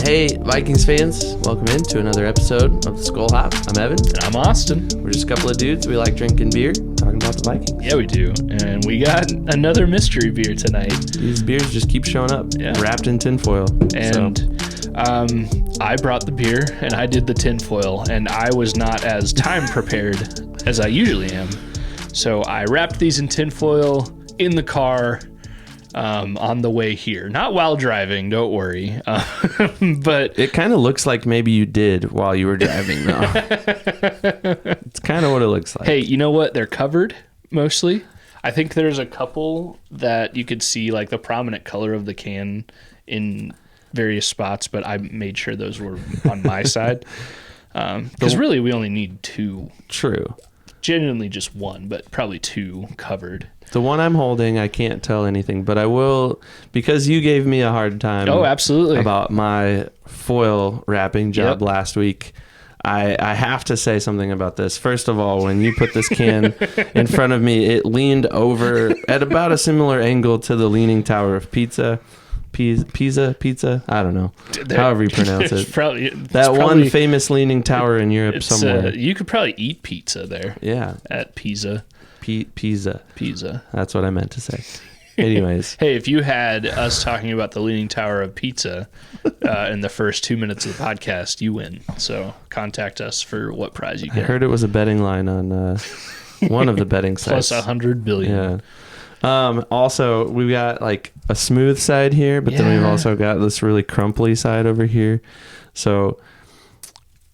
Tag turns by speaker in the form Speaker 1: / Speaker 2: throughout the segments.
Speaker 1: Hey, Vikings fans, welcome in to another episode of the Skol Hop. I'm Evan.
Speaker 2: And I'm Austin.
Speaker 1: We're just a couple of dudes. We like drinking beer, talking about the Vikings.
Speaker 2: Yeah, we do. And we got another mystery beer tonight.
Speaker 1: These beers just keep showing up, wrapped in tinfoil.
Speaker 2: And I brought the beer, and I did the tinfoil, and I was not as time prepared as I usually am. So I wrapped these in tinfoil in the car on the way here. Not while driving, don't worry. But
Speaker 1: it kind of looks like maybe you did while you were driving, though. It's kind of what it looks like.
Speaker 2: Hey, you know what? They're covered, mostly. I think there's a couple that you could see, like the prominent color of the can in various spots, but I made sure those were on my side. Because really, we only need two.
Speaker 1: True.
Speaker 2: Genuinely just one, but probably two covered.
Speaker 1: The one I'm holding, I can't tell anything, but I will, because you gave me a hard time.
Speaker 2: Oh, absolutely.
Speaker 1: About my foil wrapping job last week. I have to say something about this. First of all, when you put this can in front of me, it leaned over at about a similar angle to the Leaning Tower of Pizza. Pizza? I don't know. However you pronounce it. That one famous Leaning Tower in Europe somewhere.
Speaker 2: You could probably eat pizza there.
Speaker 1: Yeah.
Speaker 2: At Pisa.
Speaker 1: Pizza. That's what I meant to say. Anyways.
Speaker 2: Hey, if you had us talking about the Leaning Tower of Pizza in the first 2 minutes of the podcast, you win. So contact us for what prize you get.
Speaker 1: I heard it was a betting line on one of the betting sites.
Speaker 2: Plus 100 billion.
Speaker 1: Yeah. Also, we've got like a smooth side here, but then we've also got this really crumply side over here. So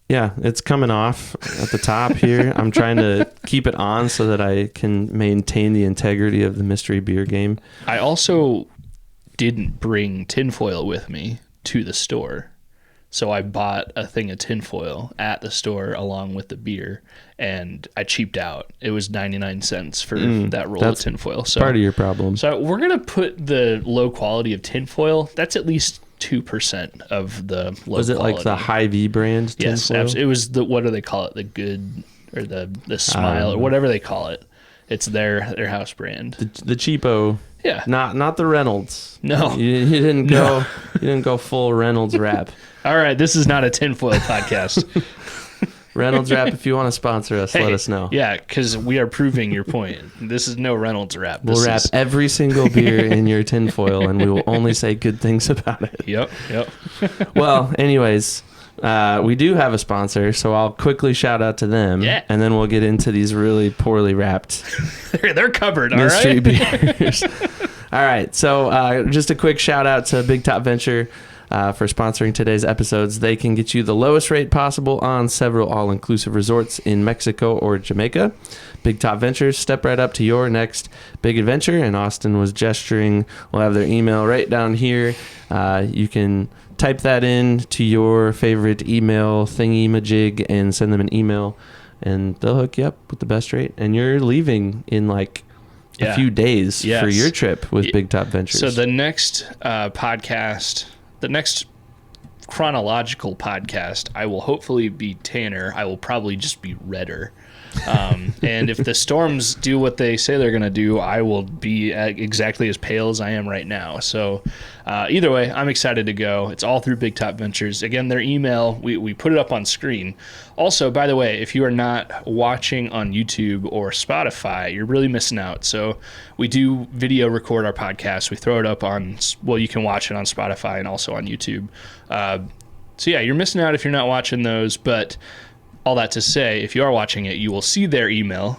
Speaker 1: yeah, it's coming off at the top here. I'm trying to keep it on so that I can maintain the integrity of the mystery beer game.
Speaker 2: I also didn't bring tinfoil with me to the store. So I bought a thing of tinfoil at the store along with the beer, and I cheaped out. It was 99 cents for that roll of tinfoil. So
Speaker 1: part of your problem.
Speaker 2: So we're going to put the low quality of tinfoil. That's at least 2% of the low quality.
Speaker 1: Was it like the Hy-Vee brand tinfoil?
Speaker 2: Yes, absolutely. It was the, what do they call it? The good, or the Smile, or whatever they call it. It's their house brand.
Speaker 1: The cheapo.
Speaker 2: Yeah.
Speaker 1: Not the Reynolds.
Speaker 2: No.
Speaker 1: You didn't go you didn't go full Reynolds wrap.
Speaker 2: All right, this is not a tinfoil podcast.
Speaker 1: Reynolds wrap, if you want to sponsor us, let us know.
Speaker 2: Yeah, because we are proving your point. This is no Reynolds wrap.
Speaker 1: We'll wrap every single beer in your tinfoil, and we will only say good things about it.
Speaker 2: Yep.
Speaker 1: Well, anyways, we do have a sponsor, so I'll quickly shout out to them, and then we'll get into these really poorly wrapped
Speaker 2: They're covered, all
Speaker 1: mystery
Speaker 2: right?
Speaker 1: beers. All right, so just a quick shout out to Big Top Venture for sponsoring today's episodes. They can get you the lowest rate possible on several all-inclusive resorts in Mexico or Jamaica. Big Top Ventures, step right up to your next big adventure, and Austin was gesturing. We'll have their email right down here. You can type that in to your favorite email thingy-majig and send them an email, and they'll hook you up with the best rate. And you're leaving in like a few days for your trip with Big Top Ventures.
Speaker 2: So the next podcast, the next chronological podcast, I will hopefully be tanner. I will probably just be redder. And if the storms do what they say they're going to do, I will be exactly as pale as I am right now. So either way, I'm excited to go. It's all through Big Top Ventures. Again, their email, we put it up on screen. Also, by the way, if you are not watching on YouTube or Spotify, you're really missing out. So we do video record our podcast. We throw it up on, well, you can watch it on Spotify and also on YouTube. So yeah, you're missing out if you're not watching those, but all that to say, if you are watching it, you will see their email,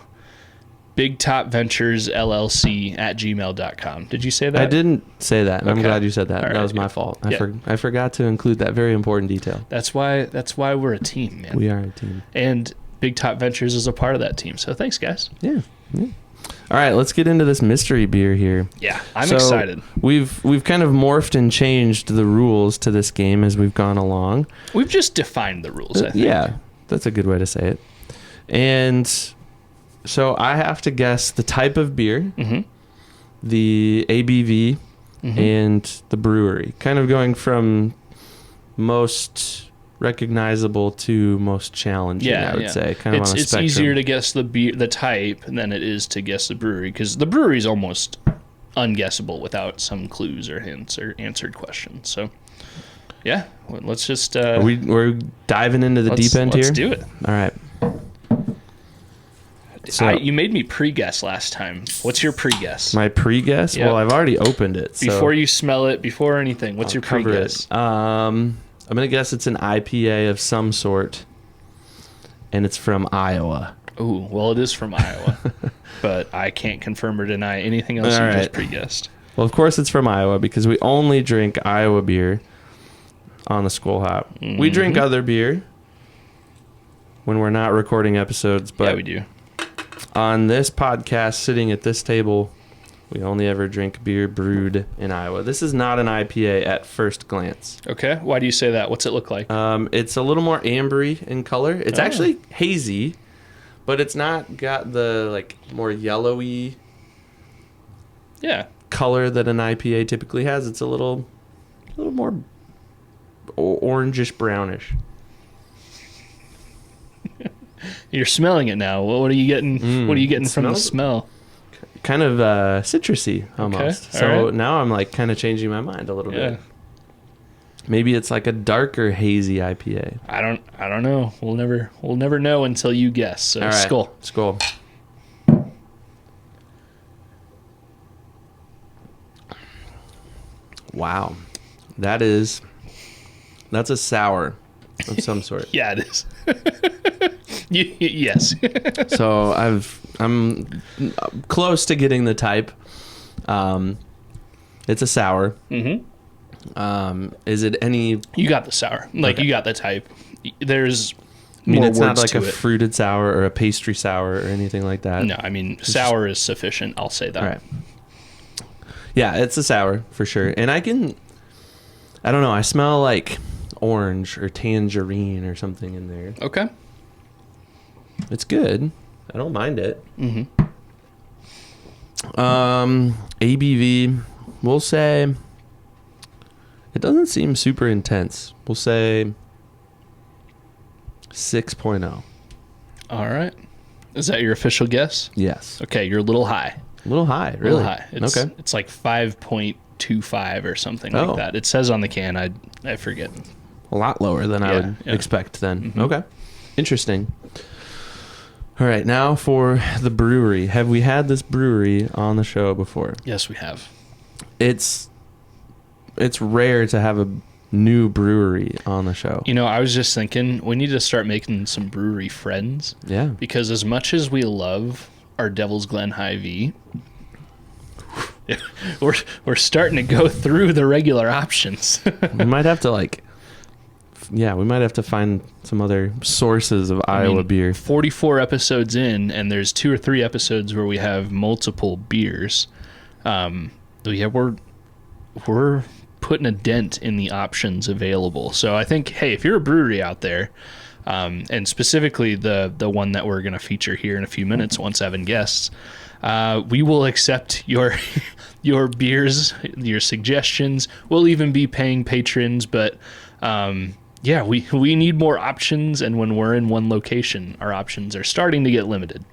Speaker 2: bigtopventuresllc@gmail.com. Did you say that?
Speaker 1: I didn't say that.
Speaker 2: Okay.
Speaker 1: I'm glad you said that.
Speaker 2: All
Speaker 1: that
Speaker 2: right.
Speaker 1: was my fault. I forgot to include that very important detail.
Speaker 2: That's why we're a team, man.
Speaker 1: We are a team.
Speaker 2: And Big Top Ventures is a part of that team. So thanks, guys.
Speaker 1: Yeah. All right, let's get into this mystery beer here.
Speaker 2: Yeah, I'm excited.
Speaker 1: We've kind of morphed and changed the rules to this game as we've gone along.
Speaker 2: We've just defined the rules, I think.
Speaker 1: Yeah. That's a good way to say it. And so I have to guess the type of beer, the ABV, and the brewery. Kind of going from most recognizable to most challenging, I would say. Kind of on a spectrum.
Speaker 2: It's easier to guess the type than it is to guess the brewery, because the brewery is almost unguessable without some clues or hints or answered questions. So Yeah. Well, let's just.
Speaker 1: We're diving into the deep end here?
Speaker 2: Let's do it.
Speaker 1: All right. So,
Speaker 2: you made me pre-guess last time. What's your pre-guess?
Speaker 1: my pre-guess?
Speaker 2: Yep.
Speaker 1: Well, I've already opened it. So
Speaker 2: Before you smell it, before anything, what's your
Speaker 1: cover it.
Speaker 2: pre-guess?
Speaker 1: I'm going to guess it's an IPA of some sort, and it's from Iowa.
Speaker 2: Ooh, well, it is from Iowa, but I can't confirm or deny anything else
Speaker 1: All
Speaker 2: you
Speaker 1: right.
Speaker 2: just pre-guessed.
Speaker 1: Well, of course it's from Iowa because we only drink Iowa beer on the Skol Hop.
Speaker 2: Mm-hmm.
Speaker 1: We drink other beer when we're not recording episodes, but
Speaker 2: Yeah, we do.
Speaker 1: on this podcast, sitting at this table, we only ever drink beer brewed in Iowa. This is not an IPA at first glance.
Speaker 2: Okay, why do you say that? What's it look like?
Speaker 1: It's a little more ambery in color. It's
Speaker 2: Oh.
Speaker 1: actually hazy, but it's not got the like more yellowy
Speaker 2: Yeah.
Speaker 1: color that an IPA typically has. It's a little more orangish brownish.
Speaker 2: You're smelling it now. What are you getting? What are you getting
Speaker 1: it
Speaker 2: from the
Speaker 1: smells-
Speaker 2: smell?
Speaker 1: Kind of citrusy almost.
Speaker 2: all
Speaker 1: So
Speaker 2: right.
Speaker 1: now I'm like kind of changing my mind a little
Speaker 2: Yeah.
Speaker 1: bit. Maybe it's like a darker hazy IPA.
Speaker 2: I don't know. We'll never know until you guess. So
Speaker 1: All right.
Speaker 2: Skol.
Speaker 1: Skol. Wow. That's a sour of some sort.
Speaker 2: Yeah, it is. Yes.
Speaker 1: So I'm close to getting the type. It's a sour.
Speaker 2: Mm-hmm.
Speaker 1: Is it any?
Speaker 2: You got the sour. Like,
Speaker 1: Okay.
Speaker 2: you got the type. There's
Speaker 1: I mean,
Speaker 2: more
Speaker 1: it's not
Speaker 2: words
Speaker 1: like
Speaker 2: to
Speaker 1: a
Speaker 2: it.
Speaker 1: fruited sour or a pastry sour or anything like that.
Speaker 2: No, I mean, sour is sufficient. I'll say that.
Speaker 1: All right. Yeah, it's a sour for sure, and I don't know. I smell like orange or tangerine or something in there.
Speaker 2: Okay.
Speaker 1: It's good. I don't mind it.
Speaker 2: Mm-hmm.
Speaker 1: ABV, we'll say it doesn't seem super intense. We'll say 6.0.
Speaker 2: All right. Is that your official guess?
Speaker 1: Yes.
Speaker 2: Okay, you're a little high.
Speaker 1: A little high,
Speaker 2: A
Speaker 1: really.
Speaker 2: little high. It's,
Speaker 1: Okay.
Speaker 2: It's like 5.25 or something
Speaker 1: Oh.
Speaker 2: like that. It says on the can. I forget.
Speaker 1: A lot lower than I
Speaker 2: Yeah,
Speaker 1: would
Speaker 2: yeah.
Speaker 1: expect then.
Speaker 2: Mhm.
Speaker 1: Okay. Interesting. All right, now for the brewery. Have we had this brewery on the show before?
Speaker 2: Yes, we have.
Speaker 1: It's rare to have a new brewery on the show.
Speaker 2: You know, I was just thinking we need to start making some brewery friends
Speaker 1: Yeah.
Speaker 2: because as much as we love our Devil's Glen Hy-V, we're starting to go through the regular options.
Speaker 1: We might have to we might have to find some other sources of Iowa beer.
Speaker 2: 44 episodes in, and there's 2 or 3 episodes where we have multiple beers. Yeah, we're putting a dent in the options available. So I think, hey, if you're a brewery out there, and specifically the one that we're going to feature here in a few minutes once Evan guests, we will accept your your beers, your suggestions. We'll even be paying patrons, but yeah, we need more options, and when we're in one location, our options are starting to get limited.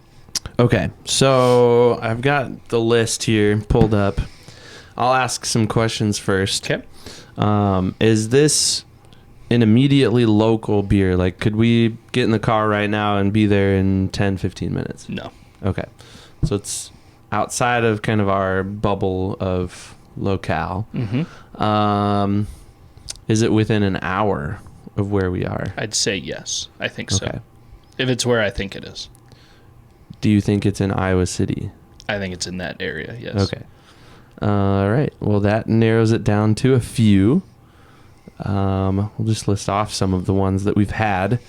Speaker 1: Okay, so I've got the list here pulled up. I'll ask some questions first.
Speaker 2: Okay.
Speaker 1: Is this an immediately local beer? Like, could we get in the car right now and be there in 10, 15 minutes?
Speaker 2: No.
Speaker 1: Okay. So it's outside of kind of our bubble of locale.
Speaker 2: Mm-hmm.
Speaker 1: Is it within an hour of where we are?
Speaker 2: I'd say yes. I think so.
Speaker 1: Okay.
Speaker 2: If it's where I think it is.
Speaker 1: Do you think it's in Iowa City?
Speaker 2: I think it's in that area, yes.
Speaker 1: Okay. All right. Well, that narrows it down to a few. We'll just list off some of the ones that we've had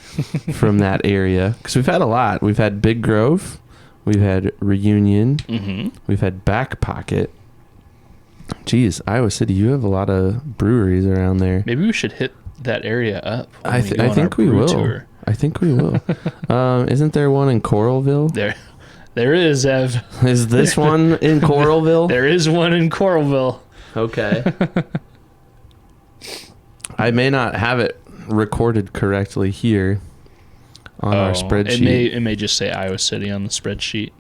Speaker 1: from that area. Because we've had a lot. We've had Big Grove. We've had Reunion.
Speaker 2: Mm-hmm.
Speaker 1: We've had Back Pocket. Geez, Iowa City, you have a lot of breweries around there.
Speaker 2: Maybe we should hit that area up. When
Speaker 1: I
Speaker 2: we go on
Speaker 1: think
Speaker 2: our
Speaker 1: we
Speaker 2: brew
Speaker 1: will.
Speaker 2: tour.
Speaker 1: I think we will. Isn't there one in Coralville?
Speaker 2: There is, Ev.
Speaker 1: Is this one in Coralville?
Speaker 2: There is one in Coralville.
Speaker 1: Okay. I may not have it recorded correctly here on our spreadsheet.
Speaker 2: It may just say Iowa City on the spreadsheet.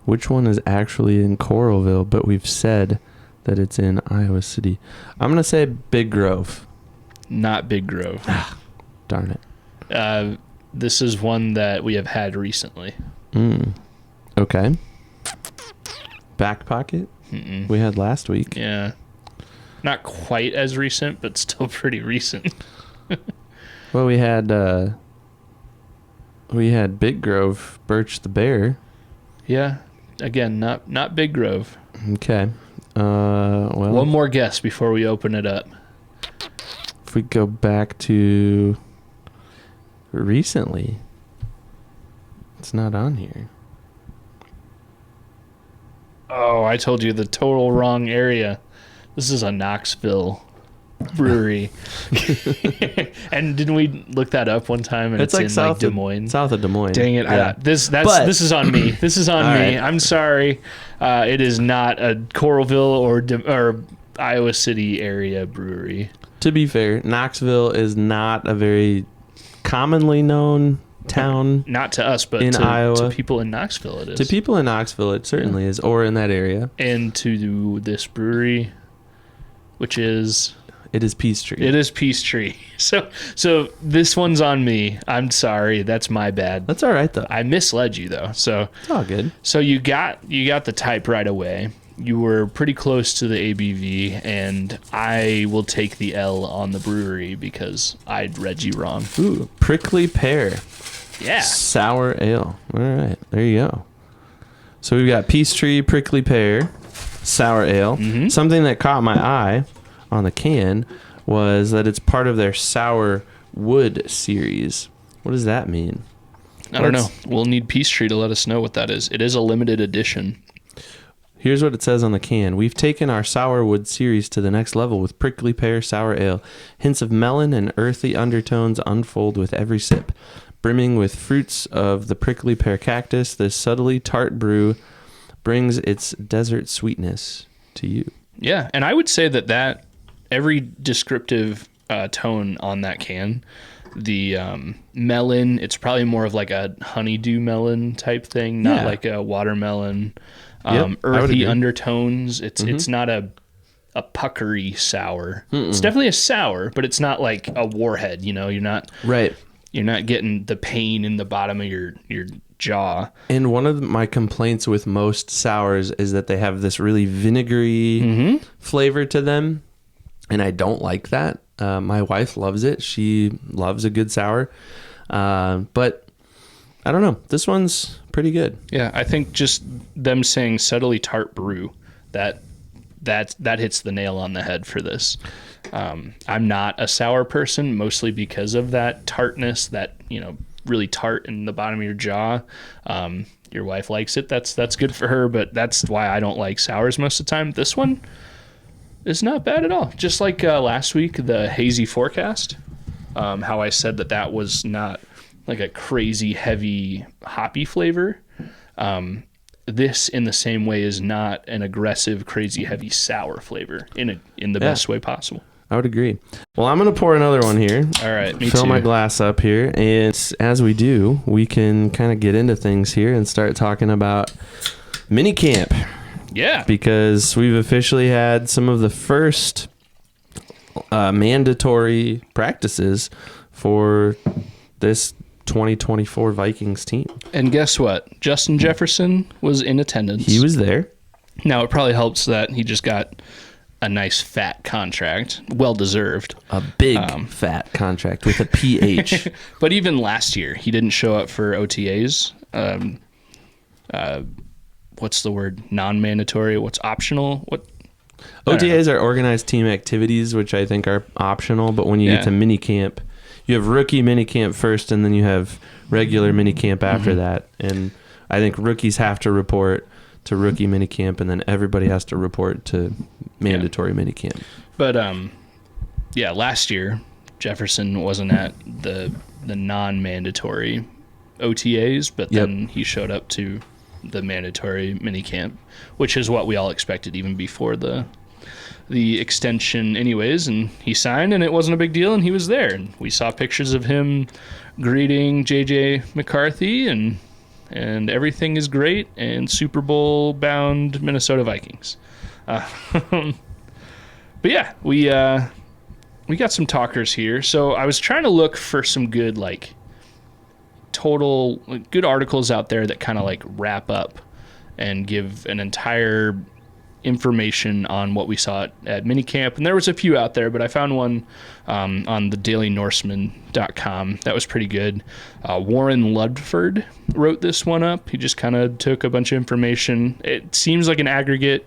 Speaker 1: Which one is actually in Coralville, but we've said that it's in Iowa City. I'm going to say Big Grove.
Speaker 2: Not Big Grove.
Speaker 1: Darn it.
Speaker 2: This is one that we have had recently.
Speaker 1: Okay. Back Pocket?
Speaker 2: Mm-mm.
Speaker 1: We had last week.
Speaker 2: Yeah. Not quite as recent, but still pretty recent.
Speaker 1: Well, we had Big Grove, Birch the Bear.
Speaker 2: Yeah. Again, not Big Grove.
Speaker 1: Okay. Well,
Speaker 2: one more guess before we open it up.
Speaker 1: If we go back to recently, it's not on here.
Speaker 2: Oh, I told you the total wrong area. This is a Knoxville brewery. And didn't we look that up one time? And it's in
Speaker 1: south
Speaker 2: Des Moines.
Speaker 1: South of Des Moines.
Speaker 2: Dang it!
Speaker 1: Yeah.
Speaker 2: This is on me. This is on me.
Speaker 1: Right.
Speaker 2: I'm sorry. It is not a Coralville or Iowa City area brewery.
Speaker 1: To be fair, Knoxville is not a very commonly known town.
Speaker 2: Not to us, but
Speaker 1: in Iowa.
Speaker 2: To people in Knoxville, it is.
Speaker 1: To people in Knoxville, it certainly is, or in that area.
Speaker 2: And to this brewery, which is...
Speaker 1: It is Peachtree.
Speaker 2: It is Peachtree. So this one's on me. I'm sorry. That's my bad.
Speaker 1: That's all right, though.
Speaker 2: I misled you, though. So
Speaker 1: it's all good.
Speaker 2: So you got the type right away. You were pretty close to the ABV, and I will take the L on the brewery because I read you wrong.
Speaker 1: Ooh, Prickly Pear.
Speaker 2: Yeah.
Speaker 1: Sour ale. All right. There you go. So we've got Peachtree, Prickly Pear, Sour ale.
Speaker 2: Mm-hmm.
Speaker 1: Something that caught my eye on the can was that it's part of their Sour Wood series. What does that mean?
Speaker 2: I don't know. We'll need Peachtree to let us know what that is. It is a limited edition.
Speaker 1: Here's what it says on the can. We've taken our Sourwood series to the next level with Prickly Pear Sour Ale. Hints of melon and earthy undertones unfold with every sip. Brimming with fruits of the prickly pear cactus, this subtly tart brew brings its desert sweetness to you.
Speaker 2: Yeah, and I would say that every descriptive tone on that can, the melon, it's probably more of like a honeydew melon type thing, not like a watermelon. Earthy undertones. It's not a puckery sour. It's definitely a sour, but it's not like a warhead. You know, you're not getting the pain in the bottom of your jaw. And
Speaker 1: one of my complaints with most sours is that they have this really vinegary flavor to them, and I don't like that. My wife loves it. She loves a good sour, but I don't know. This one's pretty good.
Speaker 2: Yeah, I think just them saying subtly tart brew, that hits the nail on the head for this. I'm not a sour person, mostly because of that tartness, that, really tart in the bottom of your jaw. Your wife likes it. That's good for her, but that's why I don't like sours most of the time. This one is not bad at all. Just like last week, the hazy forecast, how I said that was not like a crazy heavy hoppy flavor. This in the same way is not an aggressive, crazy heavy sour flavor in the best way possible.
Speaker 1: I would agree. Well, I'm going to pour another one here.
Speaker 2: All right, me
Speaker 1: Fill
Speaker 2: too.
Speaker 1: my glass up here. And as we do, we can kind of get into things here and start talking about mini camp.
Speaker 2: Yeah.
Speaker 1: Because we've officially had some of the first mandatory practices for this 2024 Vikings team.
Speaker 2: And guess what? Justin Jefferson was in attendance.
Speaker 1: He was there.
Speaker 2: Now, it probably helps that he just got a nice fat contract. Well-deserved.
Speaker 1: A big fat contract with a PH.
Speaker 2: But even last year, he didn't show up for OTAs. What's the word? Non-mandatory? What's optional? What?
Speaker 1: OTAs are organized team activities, which I think are optional. But when you get to mini camp, you have rookie mini camp first, and then you have regular mini camp after that. And I think rookies have to report to rookie mini camp, and then everybody has to report to mandatory mini camp.
Speaker 2: But last year Jefferson wasn't at the non-mandatory OTAs, but then he showed up to the mandatory mini camp, which is what we all expected even before the extension anyways, and he signed, and it wasn't a big deal, and he was there, and we saw pictures of him greeting JJ McCarthy, and everything is great, and Super Bowl bound Minnesota Vikings. But yeah, we got some talkers here. So I was trying to look for some good good articles out there that kind of wrap up and give an entire information on what we saw at minicamp. And there was a few out there, but I found one on the dailynorseman.com that was pretty good. Warren Ludford wrote this one up. He just kind of took a bunch of information. It seems like an aggregate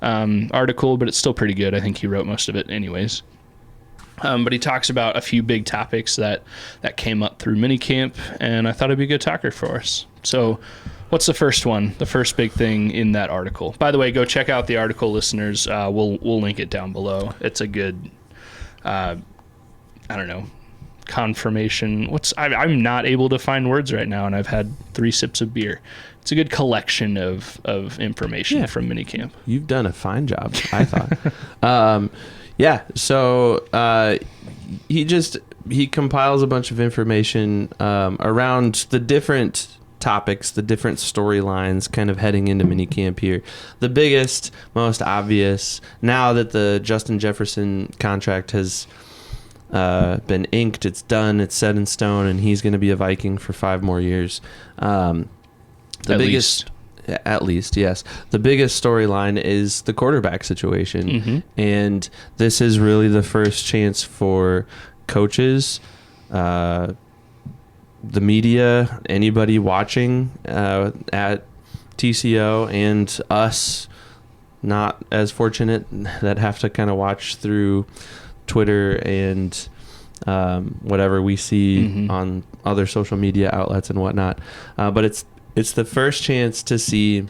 Speaker 2: article, but it's still pretty good. I think he wrote most of it anyways. But he talks about a few big topics that came up through minicamp, and I thought it'd be a good talker for us. So what's the first one? The first big thing in that article. By the way, go check out the article, listeners. We'll link it down below. It's a good, confirmation. I'm not able to find words right now, and I've had 3 sips of beer. It's a good collection of information from minicamp.
Speaker 1: You've done a fine job, I thought. So he compiles a bunch of information around the different topics, the different storylines kind of heading into minicamp here. The biggest, most obvious, now that the Justin Jefferson contract has been inked, it's done, it's set in stone, and he's going to be a Viking for 5 more years. At least, yes. The biggest storyline is the quarterback situation. Mm-hmm. And this is really the first chance for coaches, the media, anybody watching at TCO, and us not as fortunate that have to kind of watch through Twitter and whatever we see on other social media outlets and whatnot. But it's the first chance to see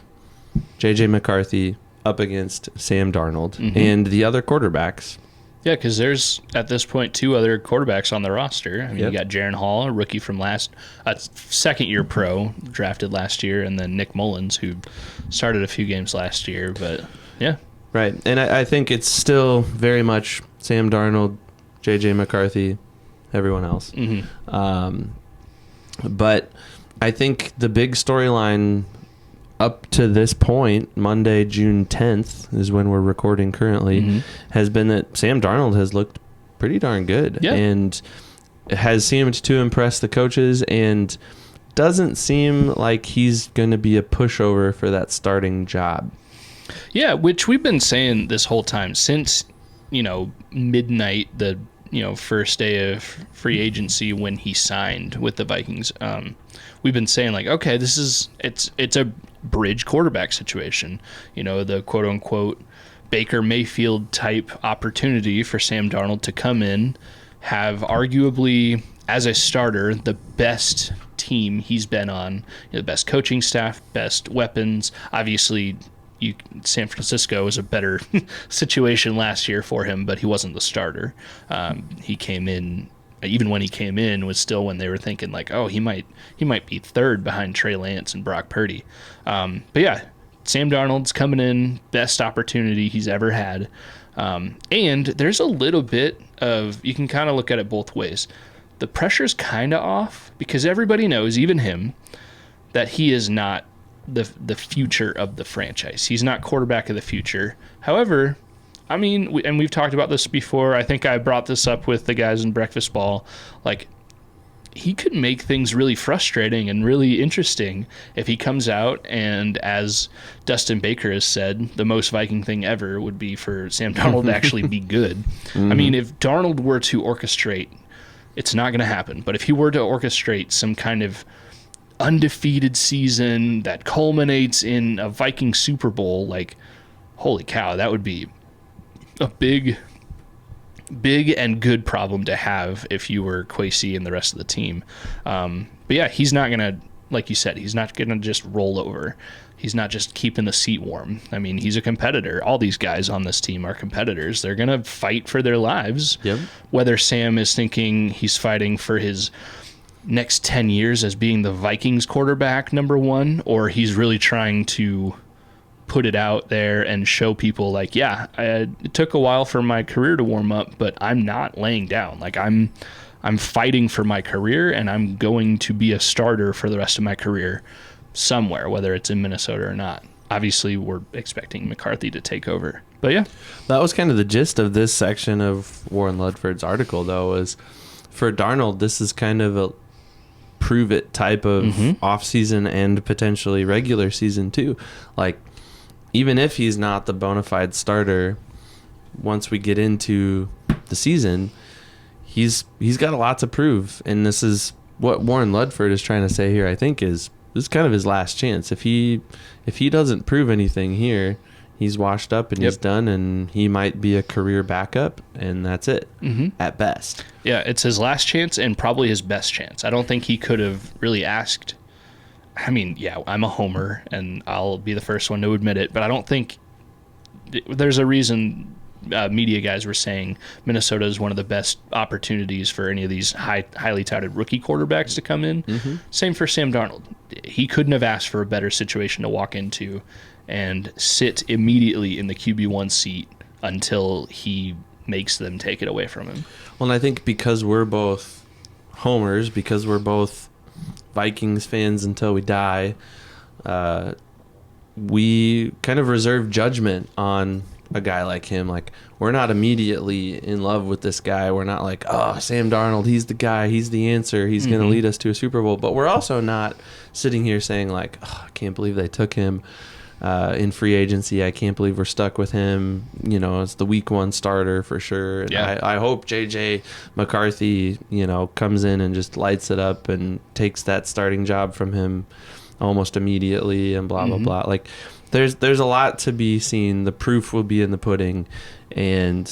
Speaker 1: J.J. McCarthy up against Sam Darnold and the other quarterbacks.
Speaker 2: Yeah, because there's, at this point, 2 other quarterbacks on the roster. I mean, you got Jaron Hall, a rookie from second-year pro, drafted last year, and then Nick Mullins, who started a few games last year. But, yeah.
Speaker 1: Right, and I think it's still very much Sam Darnold, J.J. McCarthy, everyone else. But I think the big storyline up to this point, Monday, June 10th, is when we're recording currently, has been that Sam Darnold has looked pretty darn good and has seemed to impress the coaches and doesn't seem like he's going to be a pushover for that starting job.
Speaker 2: Yeah, which we've been saying this whole time since, midnight, the first day of free agency when he signed with the Vikings. We've been saying okay, it's a bridge quarterback situation, the quote unquote Baker Mayfield type opportunity for Sam Darnold to come in, have arguably as a starter the best team he's been on, the best coaching staff, best weapons. Obviously, San Francisco was a better situation last year for him, but he wasn't the starter. He came in. Even when he came in, was still when they were thinking he might be third behind Trey Lance and Brock Purdy. But yeah, Sam Darnold's coming in, best opportunity he's ever had. And there's a little bit of, you can kind of look at it both ways. The pressure's kind of off because everybody knows, even him, that he is not the future of the franchise. He's not quarterback of the future. However, I mean, we've talked about this before. I think I brought this up with the guys in Breakfast Ball. He could make things really frustrating and really interesting if he comes out and, as Dustin Baker has said, the most Viking thing ever would be for Sam Darnold to actually be good. I mean, if Darnold were to orchestrate, it's not going to happen, but if he were to orchestrate some kind of undefeated season that culminates in a Viking Super Bowl, holy cow, that would be a big and good problem to have if you were Kwesi and the rest of the team. But yeah, he's not going to, like you said, he's not going to just roll over. He's not just keeping the seat warm. I mean, he's a competitor. All these guys on this team are competitors. They're going to fight for their lives. Yep. Whether Sam is thinking he's fighting for his next 10 years as being the Vikings quarterback, number 1, or he's really trying to put it out there and show people it took a while for my career to warm up, but I'm not laying down. I'm fighting for my career, and I'm going to be a starter for the rest of my career somewhere, whether it's in Minnesota or not. obviously we're expecting McCarthy to take over. But yeah,
Speaker 1: That was kind of the gist of this section of Warren Ludford's article, though, was for Darnold, this is kind of a prove it type of off-season and potentially regular season too. Like, even if he's not the bona fide starter, once we get into the season, he's got a lot to prove. And this is what Warren Ludford is trying to say here, I think, is this is kind of his last chance. If he doesn't prove anything here, he's washed up and he's done, and he might be a career backup, and that's it at best.
Speaker 2: Yeah, it's his last chance and probably his best chance. I don't think he could have really asked. I mean, yeah, I'm a homer, and I'll be the first one to admit it, but I don't think there's a reason media guys were saying Minnesota is one of the best opportunities for any of these highly touted rookie quarterbacks to come in. Same for Sam Darnold. He couldn't have asked for a better situation to walk into and sit immediately in the QB1 seat until he makes them take it away from him.
Speaker 1: Well, and I think because we're both homers, because we're both Vikings fans until we die, we kind of reserve judgment on a guy like him. Like, we're not immediately in love with this guy. We're not like, oh, Sam Darnold, he's the guy, he's the answer, he's going to lead us to a Super Bowl. But we're also not sitting here saying like, oh, I can't believe they took him in free agency. I can't believe we're stuck with him. You know, it's the week one starter for sure. And I hope JJ McCarthy, comes in and just lights it up and takes that starting job from him almost immediately and blah, blah, blah. Like, there's a lot to be seen. The proof will be in the pudding. And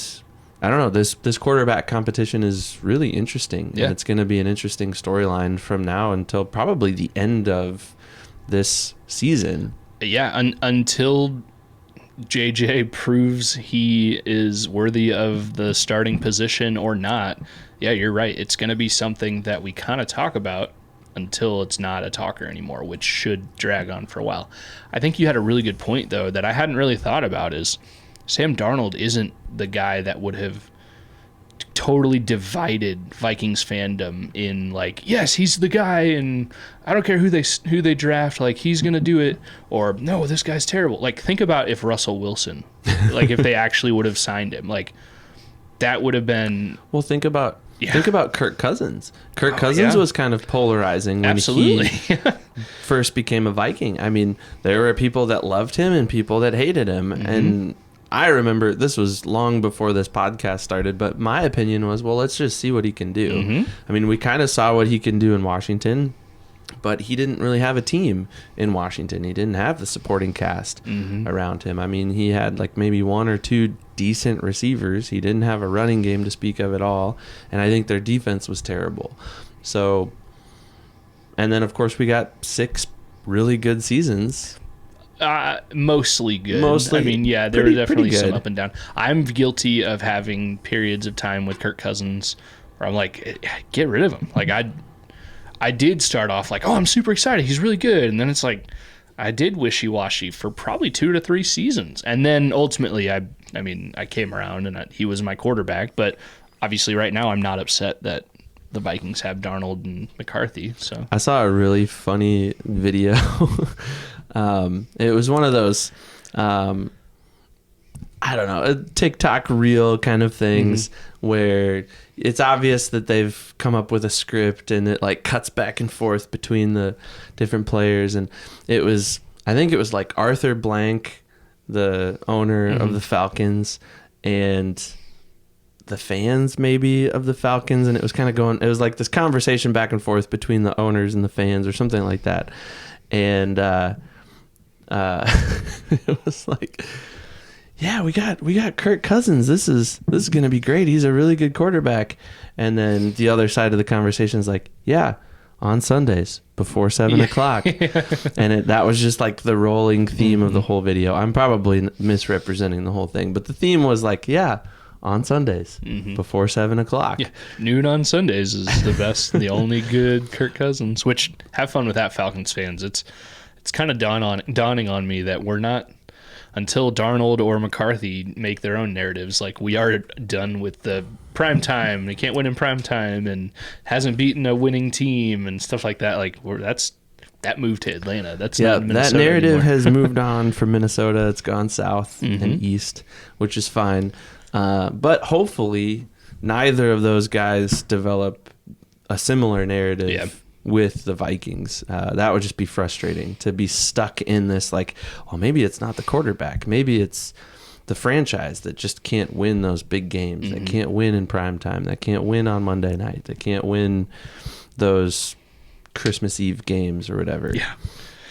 Speaker 1: I don't know, this quarterback competition is really interesting.
Speaker 2: Yeah.
Speaker 1: And it's going to be an interesting storyline from now until probably the end of this season.
Speaker 2: Yeah, until JJ proves he is worthy of the starting position or not. Yeah, you're right. It's going to be something that we kind of talk about until it's not a talker anymore, which should drag on for a while. I think you had a really good point, though, that I hadn't really thought about is Sam Darnold isn't the guy that would have totally divided Vikings fandom in like, yes, he's the guy, and I don't care who they draft, like he's gonna do it, or no, this guy's terrible. Like, think about if Russell Wilson, like if they actually would have signed him, like that would have been.
Speaker 1: Well, think about Kirk Cousins. Kirk Cousins was kind of polarizing when he first became a Viking. I mean, there were people that loved him and people that hated him, and I remember this was long before this podcast started, but my opinion was, well, let's just see what he can do. I mean, we kind of saw what he can do in Washington, but he didn't really have a team in Washington. He didn't have the supporting cast around him. I mean, he had like maybe one or two decent receivers. He didn't have a running game to speak of at all, and I think their defense was terrible. So, and then of course we got 6 really good seasons.
Speaker 2: Mostly good. I mean, yeah, there were definitely some up and down. I'm guilty of having periods of time with Kirk Cousins where I'm like, get rid of him. Like, I did start off like, oh, I'm super excited, he's really good, and then it's like I did wishy-washy for probably 2 to 3 seasons, and then ultimately I came around and he was my quarterback. But obviously right now I'm not upset that the Vikings have Darnold and McCarthy. So
Speaker 1: I saw a really funny video. It was one of those, I don't know, a TikTok reel kind of things where it's obvious that they've come up with a script and it like cuts back and forth between the different players. And I think it was like Arthur Blank, the owner of the Falcons, and the fans maybe of the Falcons. And it was kind of it was like this conversation back and forth between the owners and the fans or something like that. And, it was like, yeah, we got Kirk Cousins. This is going to be great. He's a really good quarterback. And then the other side of the conversation is like, yeah, on Sundays before 7 o'clock. And that was just like the rolling theme of the whole video. I'm probably misrepresenting the whole thing, but the theme was like, yeah, on Sundays before 7 o'clock. Yeah,
Speaker 2: noon on Sundays is the best, the only good Kirk Cousins. Which, have fun with that, Falcons fans. It's kind of dawning on me that we're not, until Darnold or McCarthy make their own narratives, like we are done with the prime time. They can't win in prime time and hasn't beaten a winning team and stuff like that. Like that's that moved to Atlanta. That's not
Speaker 1: that
Speaker 2: Minnesota
Speaker 1: narrative
Speaker 2: anymore.
Speaker 1: has moved on from Minnesota. It's gone south
Speaker 2: Mm-hmm.
Speaker 1: and east, which is fine. But hopefully neither of those guys develop a similar narrative with the Vikings. That would just be frustrating to be stuck in this, like, well, maybe it's not the quarterback. Maybe it's the franchise that just can't win those big games. That can't win in prime time. That can't win on Monday night. That can't win those Christmas Eve games or whatever.
Speaker 2: Yeah.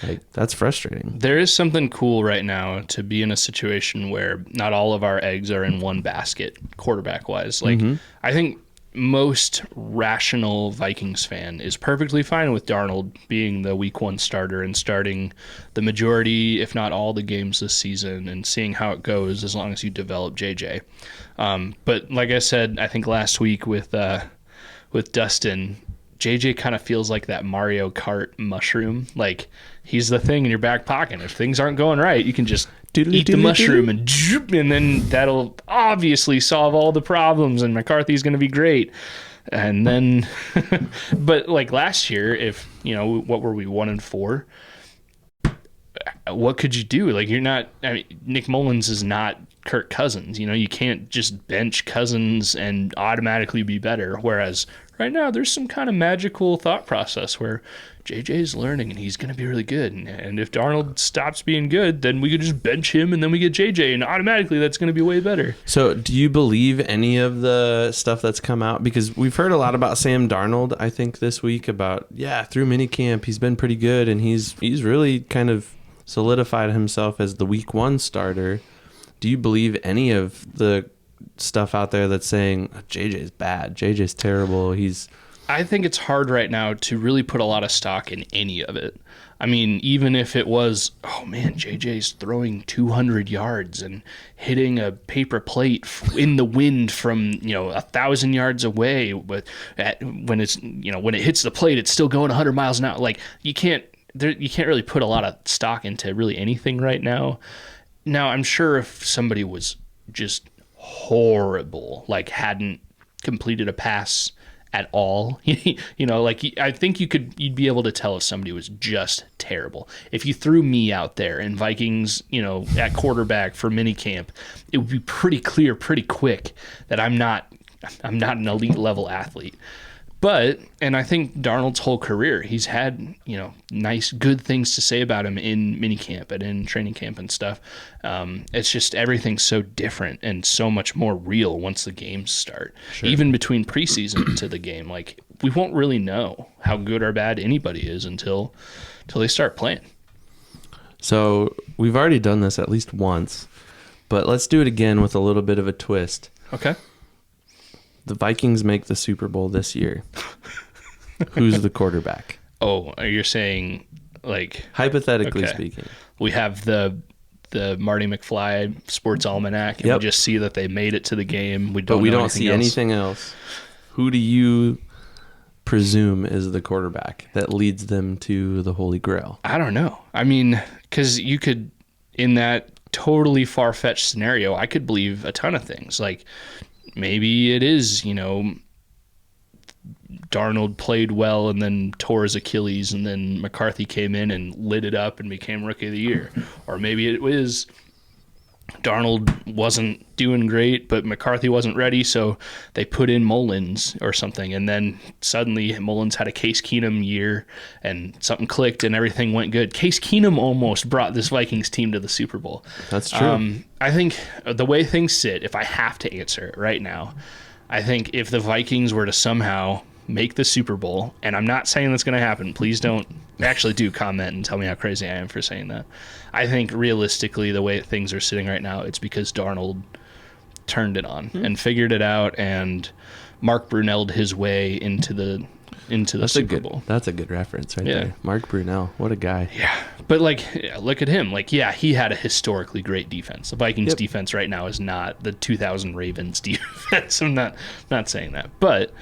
Speaker 1: Like, that's frustrating.
Speaker 2: There is something cool right now to be in a situation where not all of our eggs are in one basket, quarterback-wise. Like, I think most rational Vikings fan is perfectly fine with Darnold being the week 1 starter and starting the majority, if not all, the games this season and seeing how it goes as long as you develop JJ. But like I said, I think last week with Dustin, JJ kind of feels like that Mario Kart mushroom. Like, he's the thing in your back pocket. If things aren't going right, you can just eat the mushroom and then that'll obviously solve all the problems and McCarthy's going to be great. And then, but like last year, if, what were we, 1-4? What could you do? Like, Nick Mullins is not Kirk Cousins. You can't just bench Cousins and automatically be better. Whereas right now, there's some kind of magical thought process where JJ's learning and he's going to be really good. And if Darnold stops being good, then we could just bench him and then we get JJ and automatically that's going to be way better.
Speaker 1: So do you believe any of the stuff that's come out? Because we've heard a lot about Sam Darnold, I think, this week about, through minicamp, he's been pretty good and he's really kind of solidified himself as the week 1 starter. Do you believe any of the stuff out there that's saying JJ's bad, JJ's terrible?
Speaker 2: I think it's hard right now to really put a lot of stock in any of it. I mean, even if it was, oh man, JJ's throwing 200 yards and hitting a paper plate in the wind from 1,000 yards away, but when it hits the plate, it's still going 100 miles an hour. Like, you can't really put a lot of stock into really anything right now. Now, I'm sure if somebody was just horrible, like hadn't completed a pass at all, I think you'd be able to tell if somebody was just terrible. If you threw me out there in Vikings, at quarterback for minicamp, it would be pretty clear pretty quick that I'm not an elite level athlete. But, and I think Darnold's whole career, he's had, nice, good things to say about him in minicamp and in training camp and stuff. It's just everything's so different and so much more real once the games start. Sure. Even between preseason to the game, like, we won't really know how good or bad anybody is until they start playing.
Speaker 1: So we've already done this at least once, but let's do it again with a little bit of a twist.
Speaker 2: Okay.
Speaker 1: The Vikings make the Super Bowl this year. Who's the quarterback?
Speaker 2: Oh, you're saying, like,
Speaker 1: hypothetically speaking.
Speaker 2: We have the Marty McFly Sports Almanac, and we just see that they made it to the game. We don't see
Speaker 1: anything else. Who do you presume is the quarterback that leads them to the Holy Grail?
Speaker 2: I don't know. I mean, because you could, in that totally far-fetched scenario, I could believe a ton of things. Like, maybe it is, Darnold played well and then tore his Achilles, and then McCarthy came in and lit it up and became Rookie of the Year. Or maybe it was Darnold wasn't doing great, but McCarthy wasn't ready, so they put in Mullins or something, and then suddenly Mullins had a Case Keenum year and something clicked and everything went good. Case Keenum almost brought this Vikings team to the Super Bowl.
Speaker 1: That's true.
Speaker 2: I think the way things sit, if I have to answer it right now, I think if the Vikings were to somehow make the Super Bowl, and I'm not saying that's going to happen, please don't actually do comment and tell me how crazy I am for saying that. I think realistically, the way things are sitting right now, it's because Darnold turned it on and figured it out, and Mark Brunelled his way into the Super Bowl.
Speaker 1: That's a good reference right there. Mark Brunell, what a guy.
Speaker 2: Yeah, but look at him. He had a historically great defense. The Vikings defense right now is not the 2000 Ravens defense. I'm not saying that, but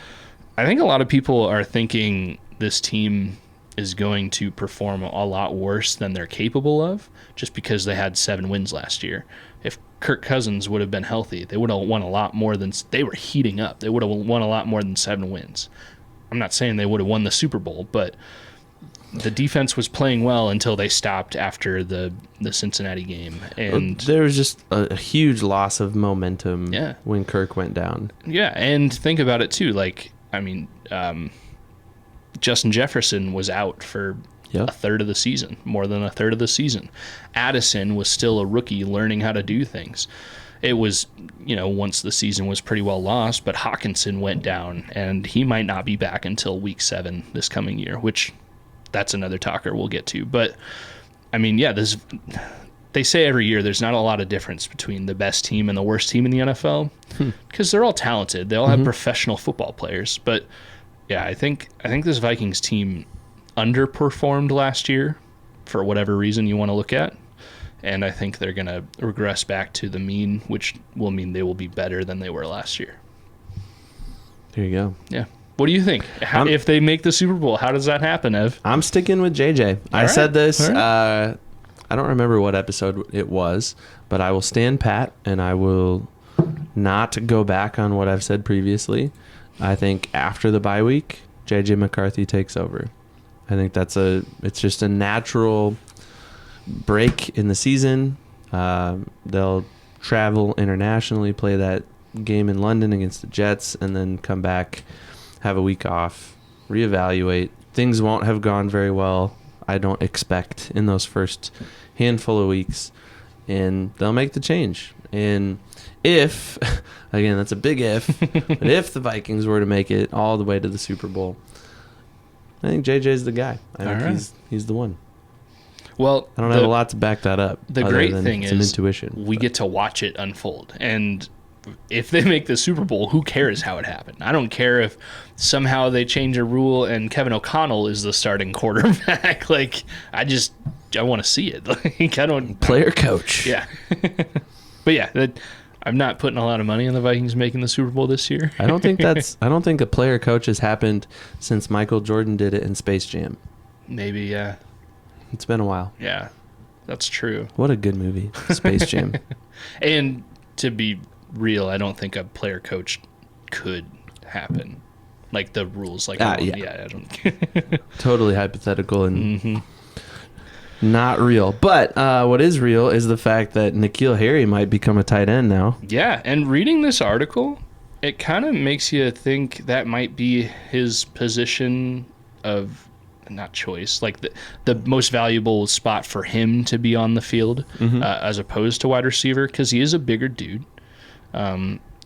Speaker 2: I think a lot of people are thinking this team is going to perform a lot worse than they're capable of just because they had 7 wins last year. If Kirk Cousins would have been healthy, they would have won a lot more than – they were heating up. They would have won a lot more than 7 wins. I'm not saying they would have won the Super Bowl, but the defense was playing well until they stopped after the Cincinnati game. And
Speaker 1: there was just a huge loss of momentum when Kirk went down.
Speaker 2: Yeah, and think about it too. Like, I mean, Justin Jefferson was out for a third of the season, more than a third of the season. Addison was still a rookie learning how to do things. It was, once the season was pretty well lost, but Hawkinson went down, and he might not be back until week 7 this coming year, which that's another talker we'll get to. But, I mean, they say every year there's not a lot of difference between the best team and the worst team in the NFL because they're all talented. They all have professional football players. But, yeah, I think this Vikings team underperformed last year for whatever reason you want to look at. And I think they're going to regress back to the mean, which will mean they will be better than they were last year.
Speaker 1: There you go.
Speaker 2: Yeah. What do you think? If they make the Super Bowl, how does that happen, Ev?
Speaker 1: I'm sticking with JJ. I said this. I don't remember what episode it was, but I will stand pat, and I will not go back on what I've said previously. I think after the bye week, JJ McCarthy takes over. I think it's just a natural break in the season. They'll travel internationally, play that game in London against the Jets, and then come back, have a week off, reevaluate. Things won't have gone very well, I don't expect, in those first handful of weeks, and they'll make the change. And if, again, that's a big if, but if the Vikings were to make it all the way to the Super Bowl, I think JJ's the guy. I think he's the one.
Speaker 2: Well,
Speaker 1: I don't have a lot to back that up.
Speaker 2: The great thing is
Speaker 1: intuition.
Speaker 2: We get to watch it unfold. And if they make the Super Bowl, who cares how it happened? I don't care if somehow they change a rule and Kevin O'Connell is the starting quarterback. Like, I want to see it. Like, I don't...
Speaker 1: Player coach.
Speaker 2: Yeah. But yeah, I'm not putting a lot of money on the Vikings making the Super Bowl this year.
Speaker 1: I don't think a player coach has happened since Michael Jordan did it in Space Jam.
Speaker 2: Maybe, yeah.
Speaker 1: It's been a while.
Speaker 2: Yeah, that's true.
Speaker 1: What a good movie, Space Jam.
Speaker 2: And to be real, I don't think a player coach could happen. Like the rules, like
Speaker 1: I don't. Totally hypothetical and not real. But what is real is the fact that N'Keal Harry might become a tight end now.
Speaker 2: Yeah, and reading this article, it kind of makes you think that might be his position of. Not choice, like the most valuable spot for him to be on the field as opposed to wide receiver, because he is a bigger dude.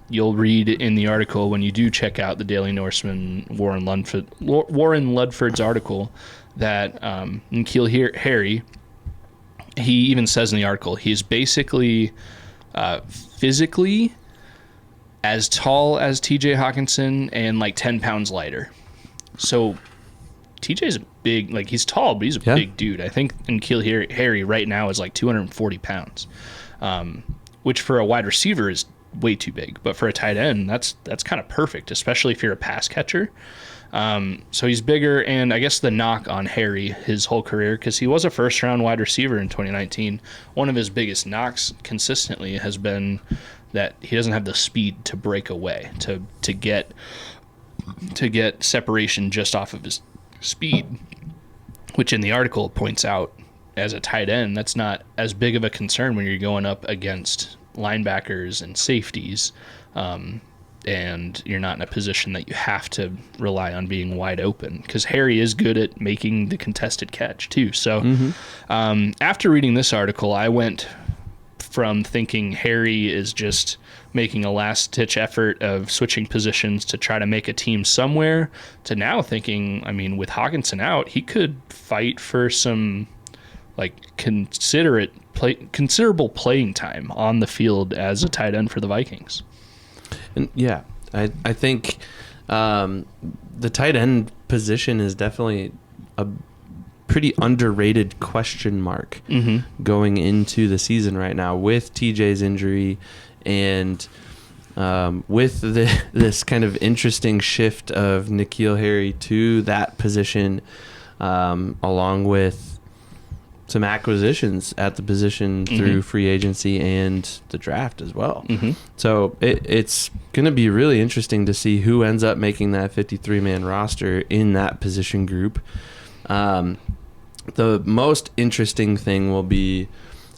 Speaker 2: You'll read in the article when you do check out the Daily Norseman Warren Ludford's article that N'Keal Harry, he even says in the article, he's basically physically as tall as TJ Hawkinson and like 10 pounds lighter. So TJ's a big, like he's tall, but he's a big dude. I think N'Keal Harry right now is like 240 pounds, which for a wide receiver is way too big. But for a tight end, that's kind of perfect, especially if you're a pass catcher. So he's bigger, and I guess the knock on Harry his whole career, because he was a first-round wide receiver in 2019, one of his biggest knocks consistently has been that he doesn't have the speed to break away, to get separation just off of his speed, which in the article points out as a tight end, that's not as big of a concern when you're going up against linebackers and safeties, and you're not in a position that you have to rely on being wide open, because Harry is good at making the contested catch too. So after reading this article, I went from thinking Harry is just making a last-ditch effort of switching positions to try to make a team somewhere, to now thinking, I mean, with Hawkinson out, he could fight for some like considerable playing time on the field as a tight end for the Vikings.
Speaker 1: And yeah, I think the tight end position is definitely a pretty underrated question mark going into the season right now with TJ's injury and with this kind of interesting shift of N'Keal Harry to that position, along with some acquisitions at the position through free agency and the draft as well. So it's going to be really interesting to see who ends up making that 53-man roster in that position group. The most interesting thing will be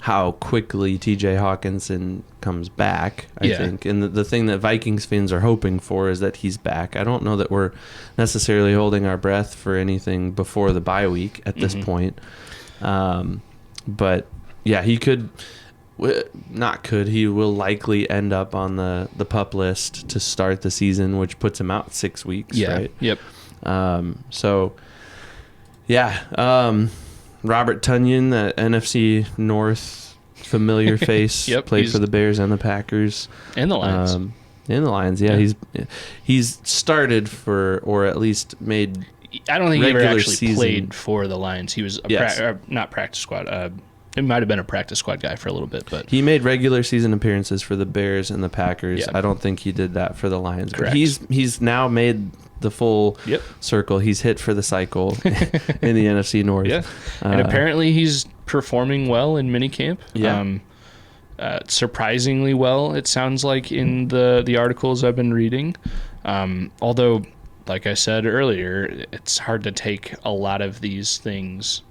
Speaker 1: how quickly TJ Hawkinson comes back, I think. And the thing that Vikings fans are hoping for is that he's back. I don't know that we're necessarily holding our breath for anything before the bye week at this point. But, yeah, he will likely end up on the PUP list to start the season, which puts him out 6 weeks, right?
Speaker 2: Yep.
Speaker 1: Robert Tonyan, the NFC North familiar face, played for the Bears and the Packers.
Speaker 2: And the Lions.
Speaker 1: He's started for, or at least made
Speaker 2: I don't think he ever actually
Speaker 1: season.
Speaker 2: played for the Lions. He was not practice squad. It might have been a practice squad guy for a little bit, but
Speaker 1: he made regular season apperances for the Bears and the Packers.
Speaker 2: Yeah.
Speaker 1: I don't think he did that for the Lions.
Speaker 2: Correct.
Speaker 1: But he's now made the full circle. He's hit for the cycle in the NFC North.
Speaker 2: Yeah, and apparently he's performing well in minicamp.
Speaker 1: Yeah.
Speaker 2: Surprisingly well, it sounds like in the articles I've been reading. Although, like I said earlier, it's hard to take a lot of these things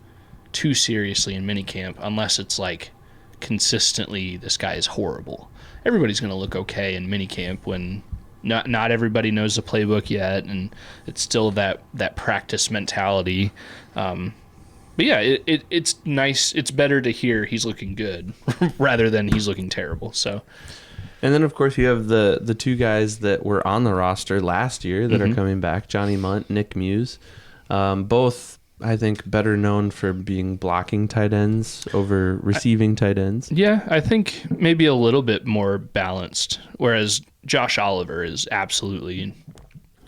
Speaker 2: too seriously in minicamp unless it's like consistently this guy is horrible. Everybody's going to look okay in minicamp when not everybody knows the playbook yet, and it's still that practice mentality. But yeah, it's nice. It's better to hear he's looking good rather than he's looking terrible. So,
Speaker 1: and then of course you have the two guys that were on the roster last year that are coming back: Johnny Munt, Nick Muse, both. I think better known for being blocking tight ends over receiving tight ends.
Speaker 2: Yeah, I think maybe a little bit more balanced, whereas Josh Oliver is absolutely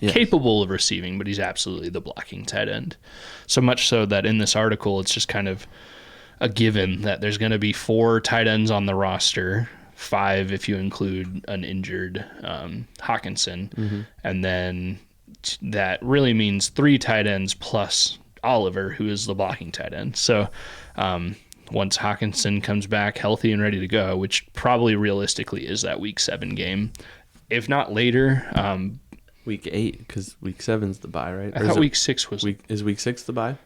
Speaker 2: capable of receiving, but he's absolutely the blocking tight end. So much so that in this article, it's just kind of a given that there's going to be 4 tight ends on the roster, 5 if you include an injured Hawkinson, and then that really means 3 tight ends plus Oliver, who is the blocking tight end. So once Hawkinson comes back healthy and ready to go, which probably realistically is that week 7 game, if not later.
Speaker 1: Week 8, because week 7's the bye, right?
Speaker 2: I thought week 6 was...
Speaker 1: Is week 6 the bye?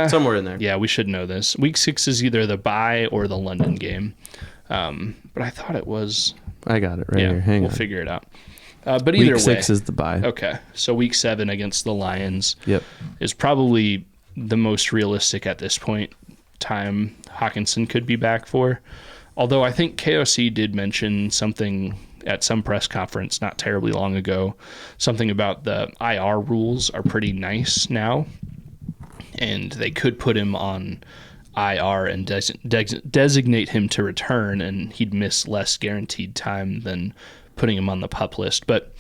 Speaker 1: Somewhere in there.
Speaker 2: Yeah, we should know this. Week 6 is either the bye or the London game. But I thought it was...
Speaker 1: I got it right here. Hang on.
Speaker 2: We'll figure it out. But either way...
Speaker 1: Week 6 is the bye.
Speaker 2: Okay. So week 7 against the Lions is probably the most realistic at this point time Hawkinson could be back for. Although I think KOC did mention something at some press conference not terribly long ago, something about the IR rules are pretty nice now, and they could put him on IR and designate him to return, and he'd miss less guaranteed time than putting him on the PUP list. But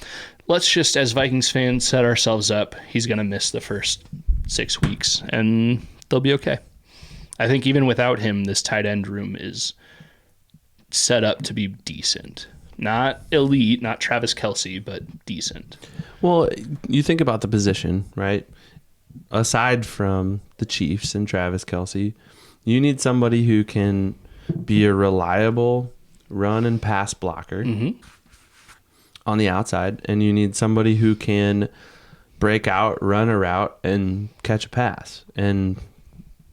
Speaker 2: let's just, as Vikings fans, set ourselves up. He's going to miss the first 6 weeks, and they'll be okay. I think even without him, this tight end room is set up to be decent. Not elite, not Travis Kelce, but decent.
Speaker 1: Well, you think about the position, right? Aside from the Chiefs and Travis Kelce, you need somebody who can be a reliable run and pass blocker on the outside, and you need somebody who can break out, run a route, and catch a pass, and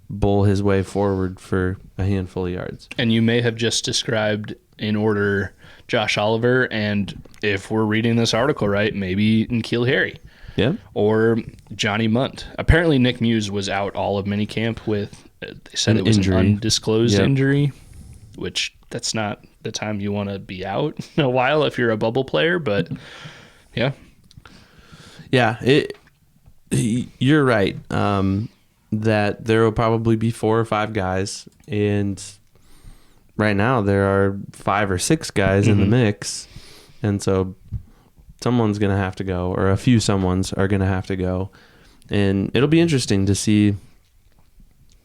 Speaker 1: bowl his way forward for a handful of yards.
Speaker 2: And you may have just described in order Josh Oliver, and if we're reading this article right, maybe N'Keal Harry.
Speaker 1: Yeah.
Speaker 2: Or Johnny Munt. Apparently Nick Muse was out all of minicamp with, they said it was
Speaker 1: injury.
Speaker 2: An undisclosed injury, which that's not the time you want to be out in a while if you're a bubble player, but yeah.
Speaker 1: Yeah, you're right that there will probably be 4 or 5 guys, and right now there are 5 or 6 guys in the mix, and so someone's going to have to go, or a few someones are going to have to go, and it'll be interesting to see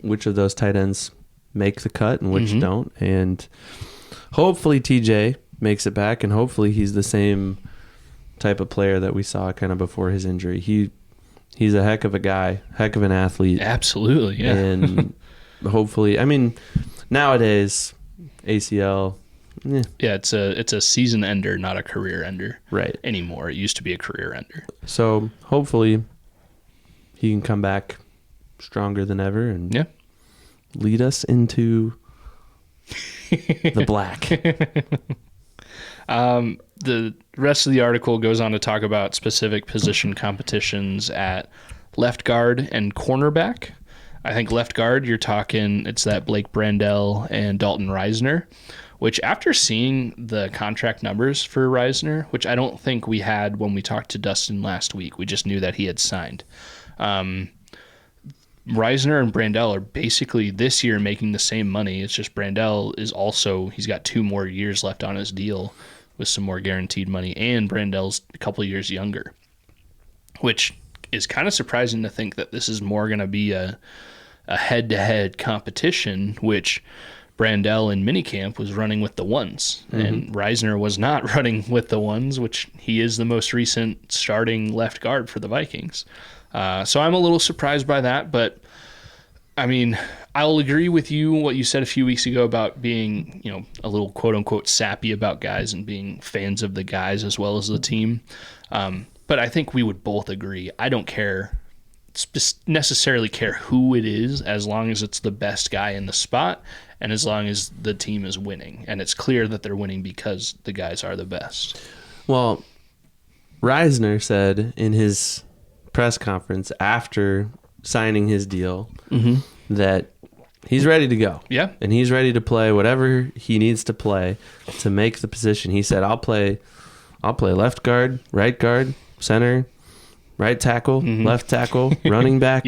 Speaker 1: which of those tight ends make the cut and which don't, and hopefully TJ makes it back, and hopefully he's the same type of player that we saw kind of before his injury. He's a heck of a guy, heck of an athlete.
Speaker 2: Absolutely, yeah.
Speaker 1: And hopefully, I mean, nowadays ACL,
Speaker 2: yeah, it's a season ender, not a career ender,
Speaker 1: right?
Speaker 2: Anymore. It used to be a career ender.
Speaker 1: So hopefully he can come back stronger than ever, and lead us into the black.
Speaker 2: The rest of the article goes on to talk about specific position competitions at left guard and cornerback. I think left guard, you're talking, it's that Blake Brandel and Dalton Reisner, which after seeing the contract numbers for Reisner, which I don't think we had when we talked to Dustin last week, we just knew that he had signed. Reisner and Brandel are basically this year making the same money. It's just Brandel is also, he's got 2 more years left on his deal with some more guaranteed money, and Brandel's a couple of years younger, which is kind of surprising to think that this is more going to be a head-to-head competition, which Brandel in minicamp was running with the ones, and Reisner was not running with the ones, which he is the most recent starting left guard for the Vikings. So I'm a little surprised by that, but I mean, I'll agree with you what you said a few weeks ago about being, a little quote-unquote sappy about guys and being fans of the guys as well as the team. But I think we would both agree. I don't necessarily care who it is, as long as it's the best guy in the spot and as long as the team is winning. And it's clear that they're winning because the guys are the best.
Speaker 1: Well, Reisner said in his press conference after signing his deal that he's ready to go.
Speaker 2: Yeah.
Speaker 1: And he's ready to play whatever he needs to play to make the position. He said, I'll play left guard, right guard, center, right tackle, left tackle, running back,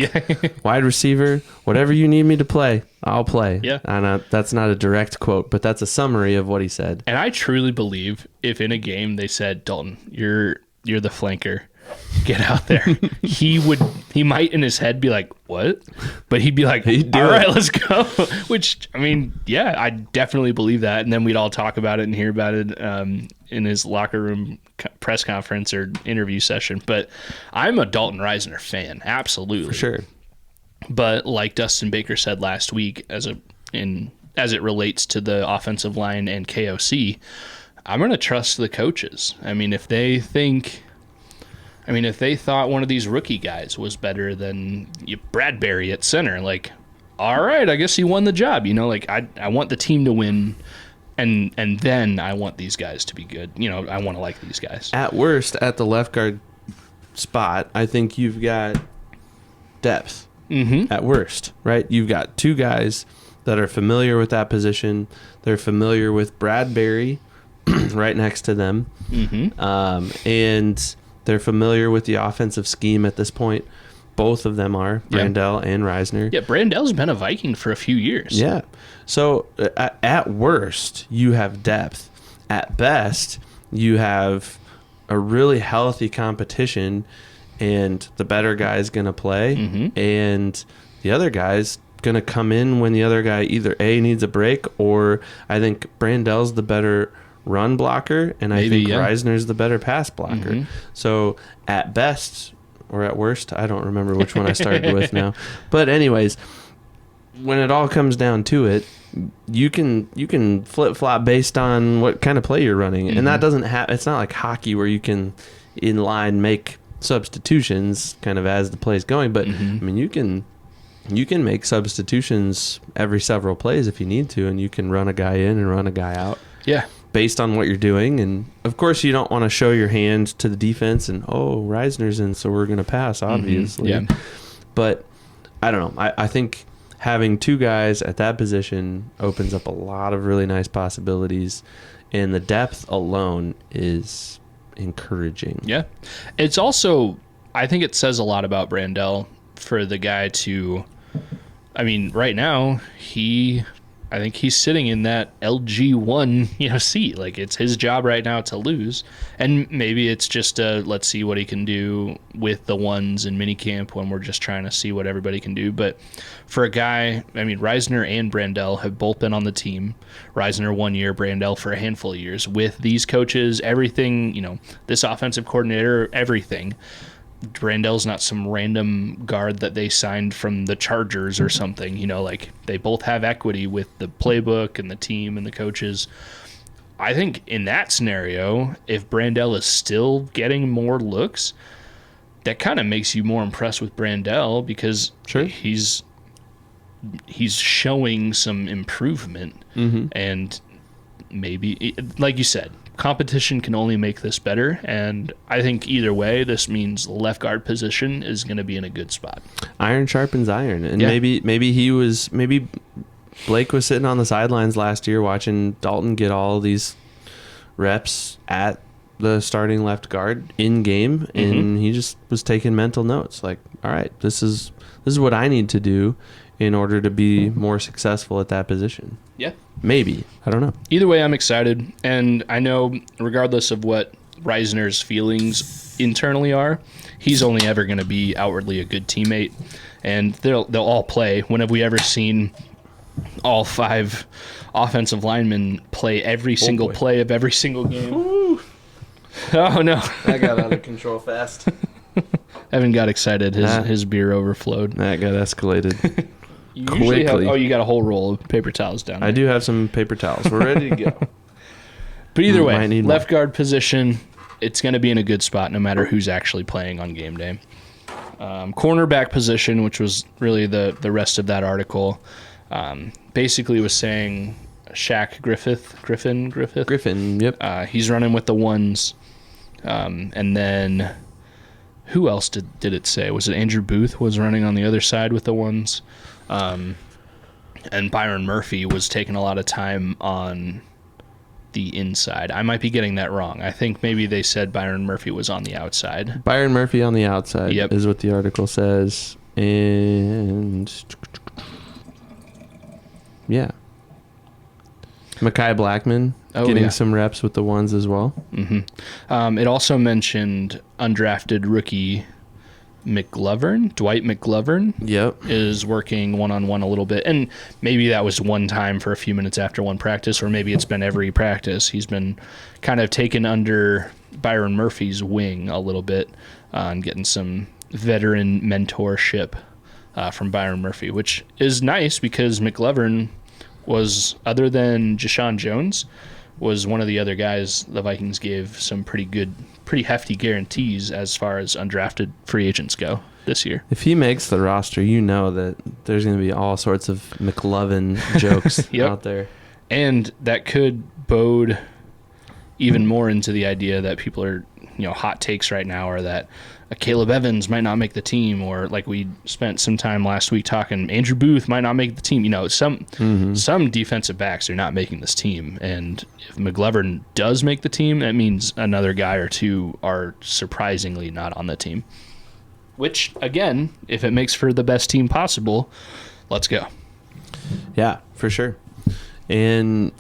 Speaker 1: wide receiver, whatever you need me to play, I'll play.
Speaker 2: Yeah.
Speaker 1: And that's not a direct quote, but that's a summary of what he said.
Speaker 2: And I truly believe if in a game they said, Dalton, you're the flanker, get out there, he might in his head be like, what? But he'd be like, all right, let's go. Which, I mean, yeah, I definitely believe that. And then we'd all talk about it and hear about it in his locker room press conference or interview session. But I'm a Dalton Reisner fan, absolutely.
Speaker 1: For sure.
Speaker 2: But like Dustin Baker said last week, as it relates to the offensive line and KOC, I'm going to trust the coaches. I mean, if they thought one of these rookie guys was better than Bradbury at center, like, all right, I guess he won the job. I want the team to win, and then I want these guys to be good. I want to like these guys.
Speaker 1: At worst, at the left guard spot, I think you've got depth. At worst, right? You've got 2 guys that are familiar with that position. They're familiar with Bradbury right next to them. And they're familiar with the offensive scheme at this point. Both of them are, Brandel and Reisner.
Speaker 2: Yeah, Brandel's been a Viking for a few years.
Speaker 1: Yeah. So at worst, you have depth. At best, you have a really healthy competition, and the better guy is going to play, and the other guy's going to come in when the other guy either A, needs a break, or I think Brandel's the better run blocker, and I think Reisner's the better pass blocker. So at best, or at worst, I don't remember which one I started with now. But anyways, when it all comes down to it, you can flip-flop based on what kind of play you're running. And that doesn't it's not like hockey where you can in line make substitutions kind of as the play's going, but I mean, you can make substitutions every several plays if you need to, and you can run a guy in and run a guy out. Yeah. Based on what you're doing. And of course you don't want to show your hand to the defense and, Reisner's in, so we're going to pass, obviously. Yeah. But I don't know. I think having 2 guys at that position opens up a lot of really nice possibilities, and the depth alone is encouraging. Yeah.
Speaker 2: It's also, I think it says a lot about Brandel for the guy to, I mean, right now I think he's sitting in that LG1, seat. Like, it's his job right now to lose. And maybe it's just let's see what he can do with the ones in minicamp when we're just trying to see what everybody can do. But for a guy, I mean, Reisner and Brandel have both been on the team. Reisner 1 year, Brandel for a handful of years. With these coaches, everything, this offensive coordinator, everything. Brandel's not some random guard that they signed from the Chargers or something. Like, they both have equity with the playbook and the team and the coaches. I think in that scenario, if Brandel is still getting more looks, that kind of makes you more impressed with Brandel because he's he's showing some improvement, and maybe, like you said, competition can only make this better, and I think either way, this means the left guard position is going to be in a good spot.
Speaker 1: Iron sharpens iron, and maybe Blake was sitting on the sidelines last year watching Dalton get all these reps at the starting left guard in game, and he just was taking mental notes like, all right, this is what I need to do in order to be more successful at that position.
Speaker 2: Yeah.
Speaker 1: Maybe. I don't know.
Speaker 2: Either way, I'm excited, and I know regardless of what Reisner's feelings internally are, he's only ever going to be outwardly a good teammate, and they'll all play. When have we ever seen all 5 offensive linemen play every single play of every single game?
Speaker 1: Woo.
Speaker 2: Oh, no.
Speaker 1: That got out of control fast.
Speaker 2: Evan got excited. His beer overflowed.
Speaker 1: That got escalated.
Speaker 2: You quickly. You got a whole roll of paper towels down there.
Speaker 1: I do have some paper towels. We're ready to go.
Speaker 2: But either way, left guard position, it's going to be in a good spot no matter who's actually playing on game day. Cornerback position, which was really the rest of that article, basically was saying Shaq Griffin. Yep. He's running with the ones. And then who else did it say? Was it Andrew Booth was running on the other side with the ones? And Byron Murphy was taking a lot of time on the inside. I might be getting that wrong. I think maybe they said Byron Murphy was on the outside.
Speaker 1: Byron Murphy on the outside is what the article says. And yeah. Mekhi Blackman getting some reps with the ones as well.
Speaker 2: It also mentioned undrafted rookie Dwight McGlovern. Is working one-on-one a little bit, and maybe that was one time for a few minutes after one practice, or maybe it's been every practice. He's been kind of taken under Byron Murphy's wing a little bit and getting some veteran mentorship from Byron Murphy, which is nice because McGlovern was, other than Jashawn Jones, was one of the other guys the Vikings gave some pretty hefty guarantees as far as undrafted free agents go this year.
Speaker 1: If he makes the roster, you know that there's going to be all sorts of McLovin jokes out there. And
Speaker 2: that could bode even more into the idea that people are, hot takes right now are that Caleb Evans might not make the team, or like we spent some time last week talking, Andrew Booth might not make the team. Some defensive backs are not making this team, and if McGlovern does make the team, that means another guy or two are surprisingly not on the team. Which, again, if it makes for the best team possible, let's go.
Speaker 1: Yeah, for sure. And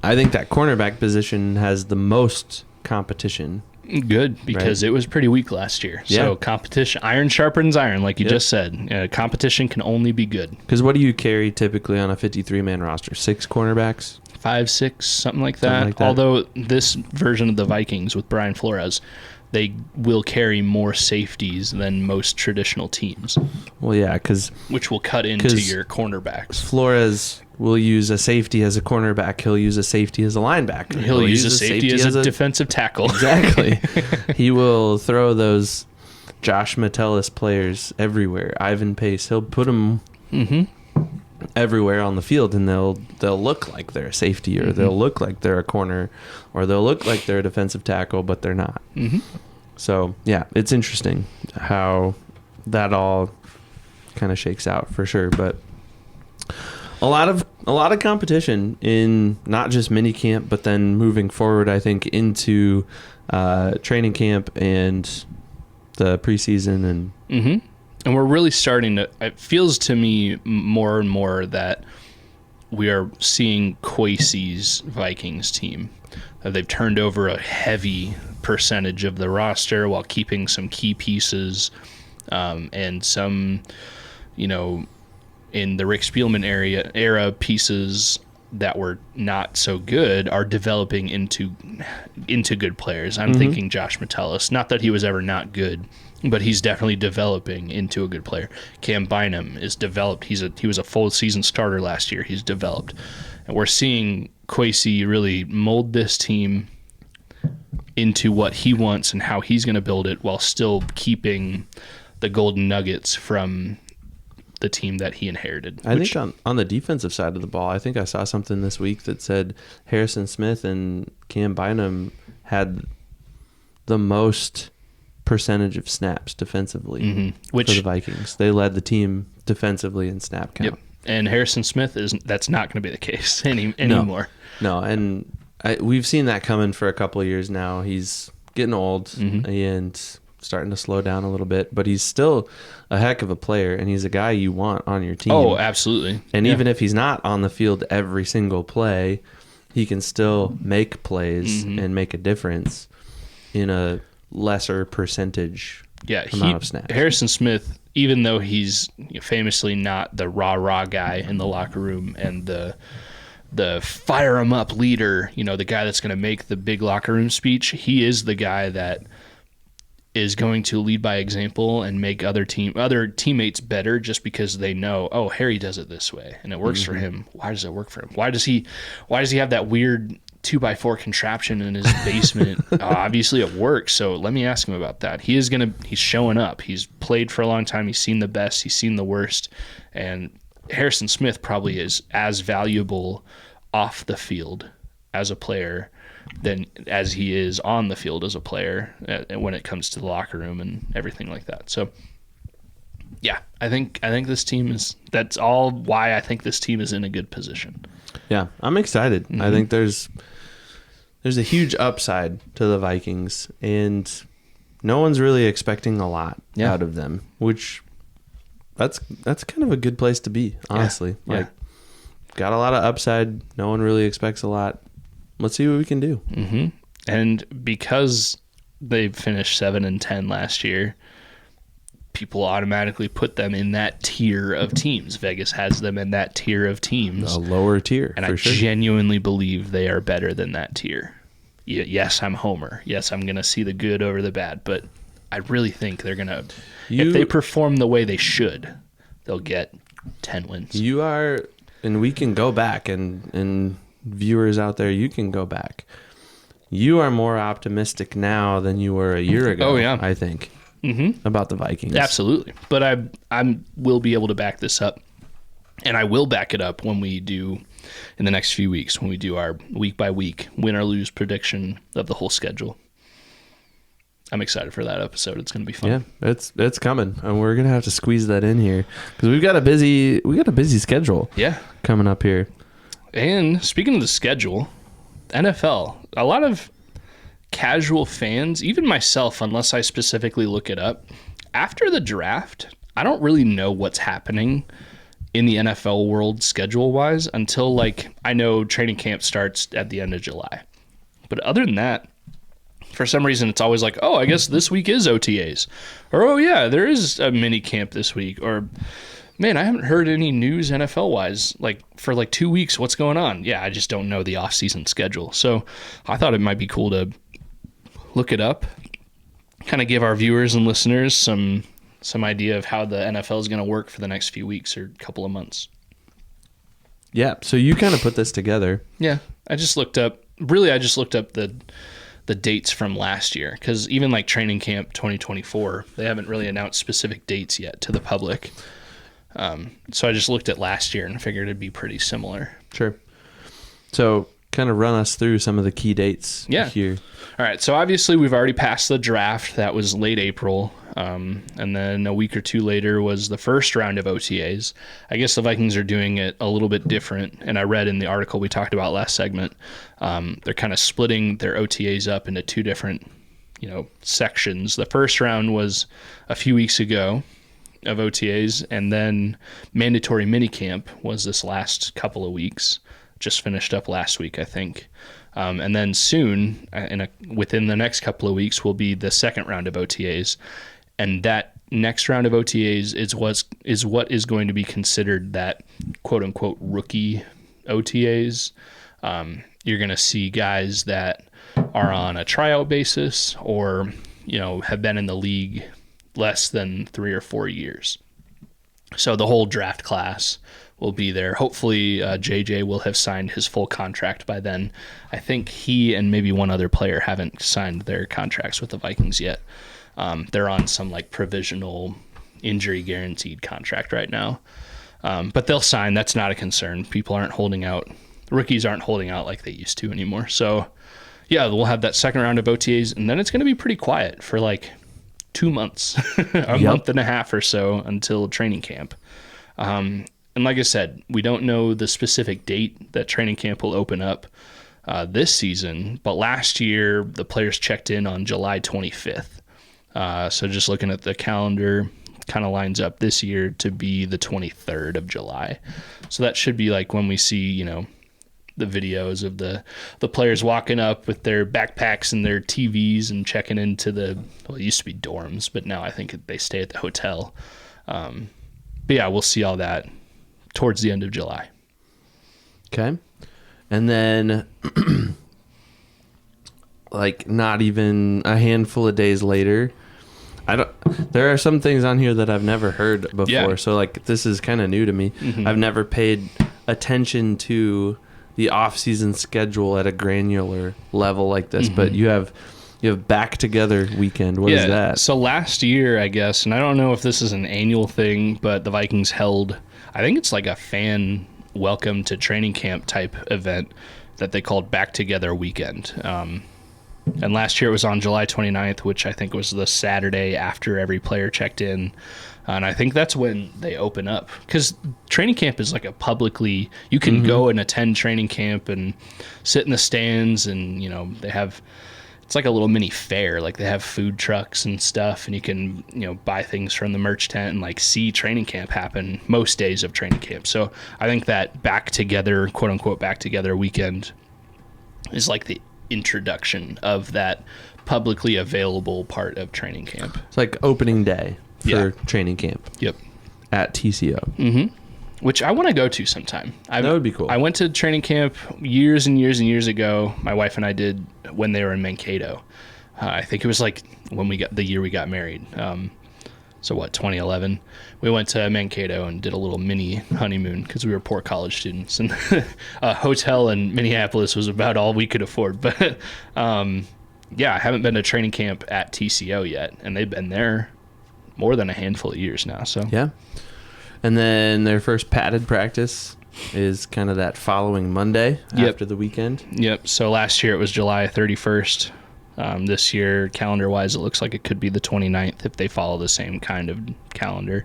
Speaker 1: I think that cornerback position has the most competition.
Speaker 2: Good, because it was pretty weak last year. So competition, iron sharpens iron, like you just said. Competition can only be good.
Speaker 1: Because what do you carry typically on a 53-man roster? 6 cornerbacks?
Speaker 2: 5, 6, something like that. Although this version of the Vikings with Brian Flores, they will carry more safeties than most traditional teams.
Speaker 1: Well, yeah,
Speaker 2: which will cut into your cornerbacks.
Speaker 1: Flores will use a safety as a cornerback. He'll use a safety as a linebacker.
Speaker 2: He'll use a safety as a defensive tackle.
Speaker 1: Exactly. He will throw those Josh Metellus players everywhere. Ivan Pace. He'll put them everywhere on the field, and they'll look like they're a safety, or they'll look like they're a corner, or they'll look like they're a defensive tackle, but they're not. So, yeah, it's interesting how that all kind of shakes out for sure. But a lot of competition in not just mini camp, but then moving forward, I think, into training camp and the preseason and
Speaker 2: and we're really starting to. It feels to me more and more that we are seeing Kwesi's Vikings team. They've turned over a heavy percentage of the roster while keeping some key pieces, and some, in the Rick Spielman era pieces that were not so good are developing into good players. I'm thinking Josh Metellus. Not that he was ever not good, but he's definitely developing into a good player. Cam Bynum is developed. He was a full season starter last year. He's developed. And we're seeing Kwesi really mold this team into what he wants and how he's going to build it, while still keeping the golden nuggets from the team that he inherited.
Speaker 1: I think on the defensive side of the ball, I think I saw something this week that said Harrison Smith and Cam Bynum had the most percentage of snaps defensively for the Vikings. They led the team defensively in snap count.
Speaker 2: Yep. And Harrison Smith that's not going to be the case anymore.
Speaker 1: No, and we've seen that coming for a couple of years now. He's getting old and starting to slow down a little bit, but he's still a heck of a player, and he's a guy you want on your team.
Speaker 2: Oh, absolutely.
Speaker 1: And even if he's not on the field every single play, he can still make plays and make a difference in a lesser percentage amount of snaps.
Speaker 2: Harrison Smith, even though he's famously not the rah-rah guy in the locker room and the fire him up leader, the guy that's going to make the big locker room speech, he is the guy that is going to lead by example and make other teammates better just because they know, oh, Harry does it this way and it works for him. Why does it work for him? Why does he have that weird 2x4 contraption in his basement? Obviously it works. So let me ask him about that. He's showing up. He's played for a long time. He's seen the best. He's seen the worst. And Harrison Smith probably is as valuable off the field as a player than as he is on the field as a player when it comes to the locker room and everything like that. So yeah, I think this team that's all why I think this team is in a good position.
Speaker 1: Yeah, I'm excited. I think there's a huge upside to the Vikings, and no one's really expecting a lot out of them, which that's kind of a good place to be, honestly.
Speaker 2: Yeah.
Speaker 1: Got a lot of upside. No one really expects a lot. Let's see what we can do.
Speaker 2: And because they finished 7-10 last year, people automatically put them in that tier of teams. Vegas has them in that tier of teams.
Speaker 1: A lower tier,
Speaker 2: and I genuinely believe they are better than that tier. Yes, I'm Homer. Yes, I'm going to see the good over the bad, but I really think they're going to, if they perform the way they should, they'll get 10 wins.
Speaker 1: You are, and we can go back, and viewers out there, you can go back. You are more optimistic now than you were a year ago.
Speaker 2: Oh, yeah.
Speaker 1: I think. About the Vikings.
Speaker 2: Absolutely. But I will be able to back this up, and I will back it up when we do, in the next few weeks, when we do our week-by-week win or lose prediction of the whole schedule. I'm excited for that episode. It's going to be fun.
Speaker 1: Yeah, it's coming, and we're going to have to squeeze that in here because we got a busy schedule.
Speaker 2: Yeah,
Speaker 1: coming up here.
Speaker 2: And speaking of the schedule, NFL, a lot of casual fans, even myself, unless I specifically look it up, after the draft, I don't really know what's happening in the NFL world schedule-wise until, I know training camp starts at the end of July. But other than that, for some reason, it's always like, oh, I guess this week is OTAs. Or, oh, yeah, there is a mini camp this week. Or, man, I haven't heard any news NFL-wise, for 2 weeks, what's going on? Yeah, I just don't know the off-season schedule. So I thought it might be cool to look it up, kind of give our viewers and listeners some idea of how the NFL is going to work for the next few weeks or couple of months.
Speaker 1: Yeah, so you kind of put this together.
Speaker 2: Yeah, I just looked up the dates from last year, because even training camp 2024, they haven't really announced specific dates yet to the public. So I just looked at last year and figured it'd be pretty similar. Sure.
Speaker 1: So kind of run us through some of the key dates here.
Speaker 2: All right. So obviously we've already passed the draft. That was late April. And then a week or two later was the first round of OTAs. I guess the Vikings are doing it a little bit different. And I read in the article we talked about last segment, they're kind of splitting their OTAs up into two different, sections. The first round was a few weeks ago of OTAs, and then mandatory minicamp was this last couple of weeks. Just finished up last week, I think. And then soon, within the next couple of weeks, will be the second round of OTAs. And that next round of OTAs is what is going to be considered that quote-unquote rookie OTAs. You're going to see guys that are on a tryout basis or, have been in the league less than 3 or 4 years. So the whole draft class will be there. Hopefully, JJ will have signed his full contract by then. I think he and maybe one other player haven't signed their contracts with the Vikings yet. They're on some provisional, injury guaranteed contract right now. But they'll sign. That's not a concern. People aren't holding out. Rookies aren't holding out like they used to anymore. So, yeah, we'll have that second round of OTAs, and then it's going to be pretty quiet for like 2 months, a month and a half or so until training camp. And like I said, we don't know the specific date that training camp will open up this season, but last year the players checked in on July 25th. So just looking at the calendar, kind of lines up this year to be the 23rd of July. So that should be like when we see, the videos of the players walking up with their backpacks and their TVs and checking into it used to be dorms, but now I think they stay at the hotel. But yeah, we'll see all that towards the end of July.
Speaker 1: Okay. And then like not even a handful of days later, there are some things on here that I've never heard before. Yeah. So like this is kind of new to me. Mm-hmm. I've never paid attention to the off-season schedule at a granular level like this, but you have back together weekend. What is that?
Speaker 2: So last year, I guess, and I don't know if this is an annual thing, but the Vikings held, I think it's like a fan welcome to training camp type event that they called Back Together Weekend. And last year it was on July 29th, which I think was the Saturday after every player checked in. And I think that's when they open up, because training camp is like you can go and attend training camp and sit in the stands, and it's like a little mini fair. Like they have food trucks and stuff, and you can buy things from the merch tent and like see training camp happen most days of training camp. So I think that back together, quote unquote, back together weekend is like the introduction of that publicly available part of training camp.
Speaker 1: It's like opening day for training camp.
Speaker 2: Yep.
Speaker 1: At TCO.
Speaker 2: Mm-hmm. Which I want to go to sometime.
Speaker 1: That would be cool.
Speaker 2: I went to training camp years and years and years ago. My wife and I did when they were in Mankato. I think it was like the year we got married. 2011. We went to Mankato and did a little mini honeymoon because we were poor college students, and a hotel in Minneapolis was about all we could afford. But I haven't been to training camp at TCO yet, and they've been there more than a handful of years now. So
Speaker 1: yeah. And then their first padded practice is kind of that following Monday after the weekend. Yep.
Speaker 2: So last year it was July 31st. This year, calendar-wise, it looks like it could be the 29th if they follow the same kind of calendar.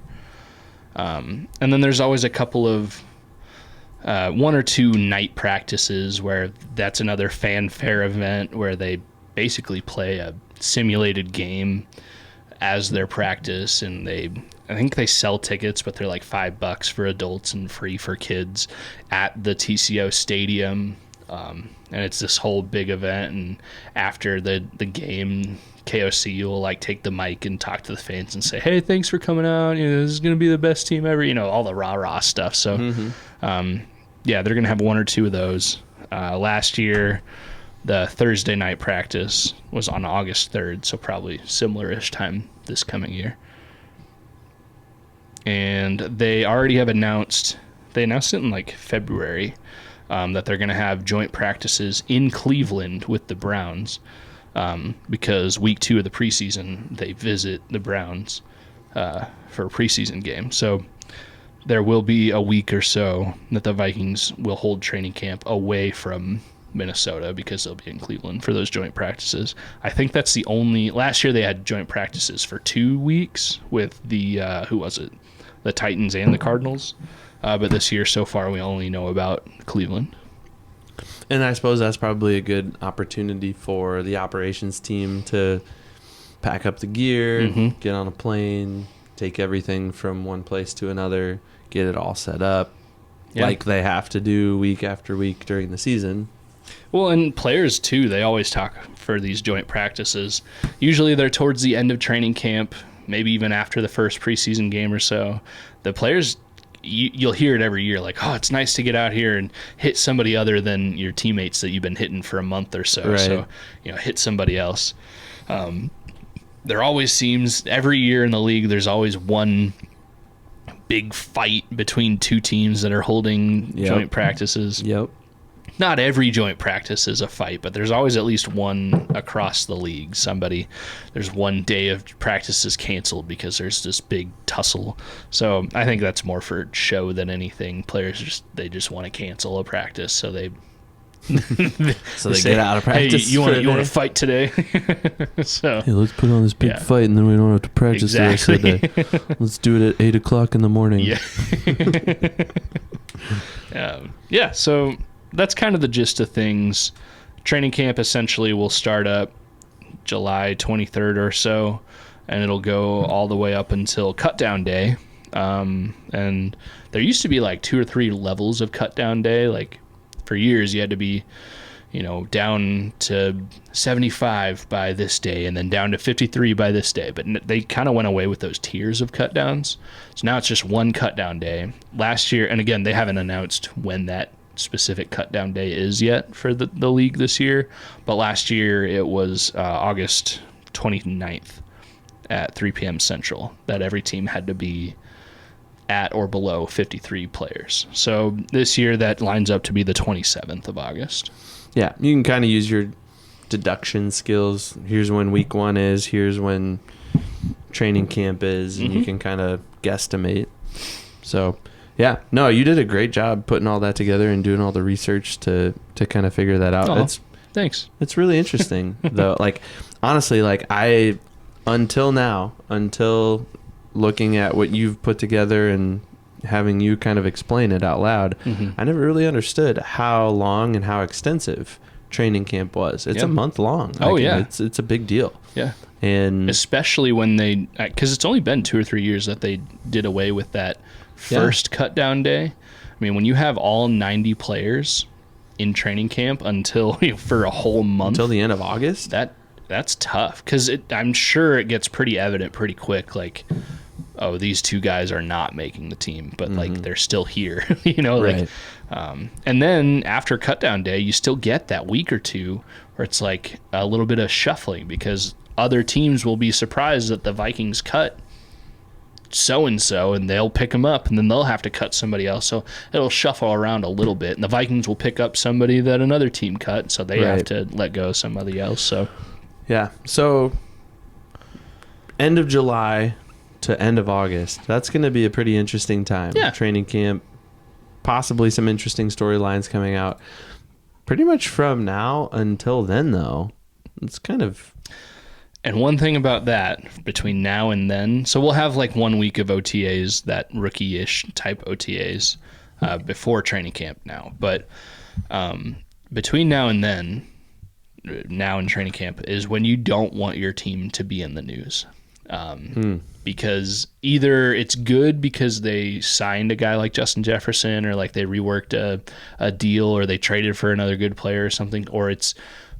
Speaker 2: And then there's always a couple of one or two night practices where that's another fanfare event where they basically play a simulated game as their practice, and I think they sell tickets, but they're like $5 for adults and free for kids at the TCO stadium. And it's this whole big event, and after the game, KOC will like take the mic and talk to the fans and say, "Hey, thanks for coming out. This is gonna be the best team ever." All the rah stuff. So, they're gonna have one or two of those. Last year, the Thursday night practice was on August 3rd, so probably similar-ish time this coming year. And they already have announced it in like February, that they're going to have joint practices in Cleveland with the Browns, because week 2 of the preseason, they visit the Browns for a preseason game. So there will be a week or so that the Vikings will hold training camp away from Minnesota because they'll be in Cleveland for those joint practices. I think that's the only... Last year they had joint practices for 2 weeks with the... who was it? The Titans and the Cardinals. But this year, so far, we only know about Cleveland.
Speaker 1: And I suppose that's probably a good opportunity for the operations team to pack up the gear, get on a plane, take everything from one place to another, get it all set up, like they have to do week after week during the season.
Speaker 2: Well, and players, too, they always talk for these joint practices. Usually they're towards the end of training camp, maybe even after the first preseason game or so. The players... You'll hear it every year, like, "Oh, it's nice to get out here and hit somebody other than your teammates that you've been hitting for a month or so." Right. So, hit somebody else. There always seems, every year in the league, there's always one big fight between two teams that are holding joint practices.
Speaker 1: Yep.
Speaker 2: not every joint practice is a fight, but there's always at least one across the league. There's one day of practice is canceled because there's this big tussle. So I think that's more for show than anything. Players just want to cancel a practice, so they
Speaker 1: get out of practice.
Speaker 2: Hey, you want to fight today? So
Speaker 1: hey, let's put on this big fight, and then we don't have to practice the rest of the day. Let's do it at 8:00 in the morning.
Speaker 2: Yeah. So that's kind of the gist of things. Training camp essentially will start up July 23rd or so, and it'll go all the way up until cut down day. And there used to be like 2 or 3 levels of cut down day. Like for years you had to be, down to 75 by this day and then down to 53 by this day. But they kind of went away with those tiers of cut downs. So now it's just one cut down day. Last year, and again, they haven't announced when that specific cut down day is yet for the league this year. But last year it was August 29th at 3 p.m. Central that every team had to be at or below 53 players. So this year that lines up to be the 27th of August.
Speaker 1: Yeah, you can kind of use your deduction skills. Here's when week 1 is, here's when training camp is, and you can kind of guesstimate. So, yeah, no, you did a great job putting all that together and doing all the research to kind of figure that out.
Speaker 2: Thanks.
Speaker 1: It's really interesting, though. Like, honestly, until looking at what you've put together and having you kind of explain it out loud, I never really understood how long and how extensive training camp was. It's a month long. It's a big deal.
Speaker 2: Yeah.
Speaker 1: And
Speaker 2: especially when because it's only been 2 or 3 years that they did away with that first cut down day. I mean, when you have all 90 players in training camp for a whole month
Speaker 1: until the end of August,
Speaker 2: that's tough, because I'm sure it gets pretty evident pretty quick, like, oh, these 2 guys are not making the team, but like they're still here,
Speaker 1: Right.
Speaker 2: And then after cut down day, you still get that week or 2 where it's like a little bit of shuffling, because other teams will be surprised that the Vikings cut so-and-so, and they'll pick them up, and then they'll have to cut somebody else. So it'll shuffle around a little bit, and the Vikings will pick up somebody that another team cut, so they have to let go of somebody else. So
Speaker 1: yeah. So end of July to end of August, that's going to be a pretty interesting time.
Speaker 2: Yeah.
Speaker 1: Training camp, possibly some interesting storylines coming out. Pretty much from now until then, though, it's kind of...
Speaker 2: And one thing about that, between now and then, so we'll have like 1 week of OTAs, that rookie-ish type OTAs, before training camp now. But between now and then, now in training camp, is when you don't want your team to be in the news. Because either it's good because they signed a guy like Justin Jefferson, or like they reworked a deal, or they traded for another good player or something, or it's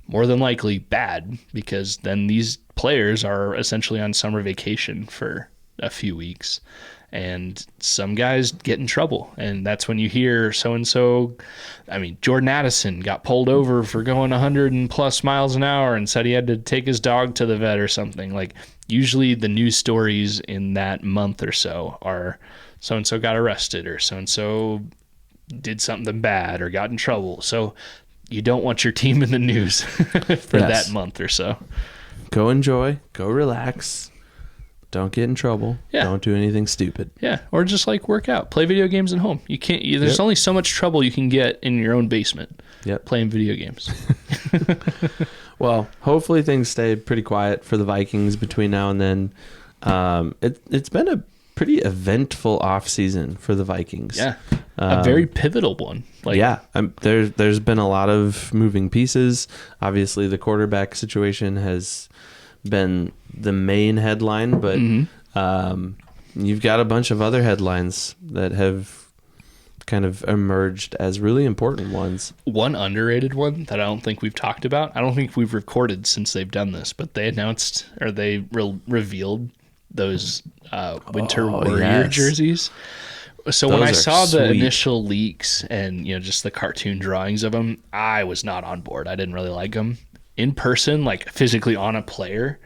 Speaker 2: more than likely bad because then these players are essentially on summer vacation for a few weeks, and some guys get in trouble, and that's when you hear so-and-so. I mean, Jordan Addison got pulled over for going 100 and plus miles an hour and said he had to take his dog to the vet or something. Like, usually the news stories in that month or so are so-and-so got arrested, or so-and-so did something bad or got in trouble. So you don't want your team in the news for that month or so.
Speaker 1: Go enjoy, go relax, don't get in trouble, don't do anything stupid.
Speaker 2: Yeah, or just like work out, play video games at home. You can't. There's only so much trouble you can get in your own basement playing video games.
Speaker 1: Well, hopefully things stay pretty quiet for the Vikings between now and then. It's been a pretty eventful offseason for the Vikings.
Speaker 2: Yeah, a very pivotal one.
Speaker 1: There's been a lot of moving pieces. Obviously, the quarterback situation has been the main headline, but you've got a bunch of other headlines that have kind of emerged as really important ones.
Speaker 2: One underrated one that I don't think we've talked about, I don't think we've recorded since they've done this, but they announced, or they revealed those Winter Warrior jerseys. So when I saw the initial leaks and just the cartoon drawings of them, I was not on board. I didn't really like them. In person, like physically on a player,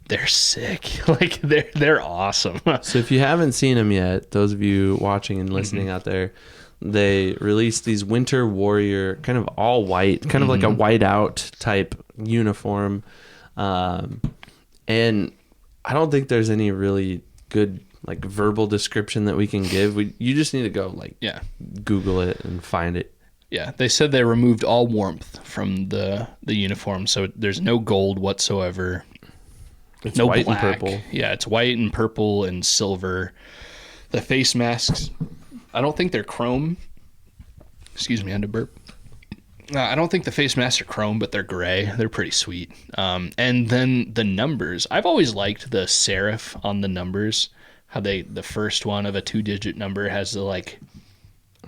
Speaker 2: they're sick. Like they're awesome.
Speaker 1: So if you haven't seen them yet, those of you watching and listening out there, they released these Winter Warrior, kind of all white, kind of like a whiteout type uniform. And I don't think there's any really good like verbal description that we can give. You just need to go Google it and find it.
Speaker 2: Yeah, they said they removed all warmth from the uniform, so there's no gold whatsoever.
Speaker 1: It's
Speaker 2: no
Speaker 1: white
Speaker 2: black.
Speaker 1: and purple.
Speaker 2: Yeah, it's white and purple and silver. The face masks, I don't think they're chrome. Excuse me, I had to burp. I don't think the face masks are chrome, but they're gray. They're pretty sweet. And then the numbers. I've always liked the serif on the numbers. How the first one of a 2-digit number has the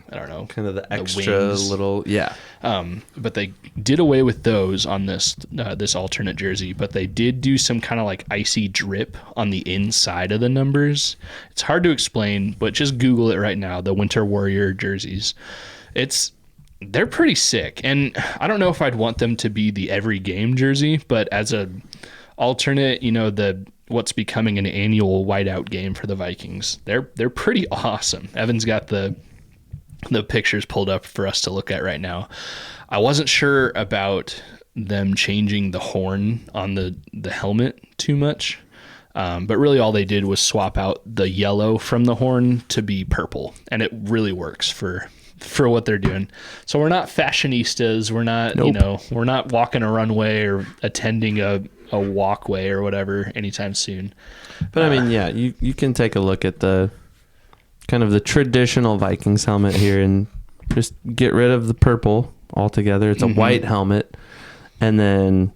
Speaker 2: I don't know,
Speaker 1: kind of the extra
Speaker 2: wings.
Speaker 1: little, yeah.
Speaker 2: But they did away with those on this alternate jersey, but they did do some kind of like icy drip on the inside of the numbers. It's hard to explain, but just Google it right now, the Winter Warrior jerseys. They're pretty sick, and I don't know if I'd want them to be the every game jersey, but as a alternate, what's becoming an annual whiteout game for the Vikings, they're pretty awesome. Evan's got the pictures pulled up for us to look at right now. I wasn't sure about them changing the horn on the helmet too much, but really all they did was swap out the yellow from the horn to be purple, and it really works for what they're doing. So we're not fashionistas. We're not,
Speaker 1: Nope.
Speaker 2: We're not walking a runway or attending a walkway or whatever anytime soon.
Speaker 1: But I mean, yeah, you can take a look at the kind of the traditional Vikings helmet here and just get rid of the purple altogether. It's a white helmet and then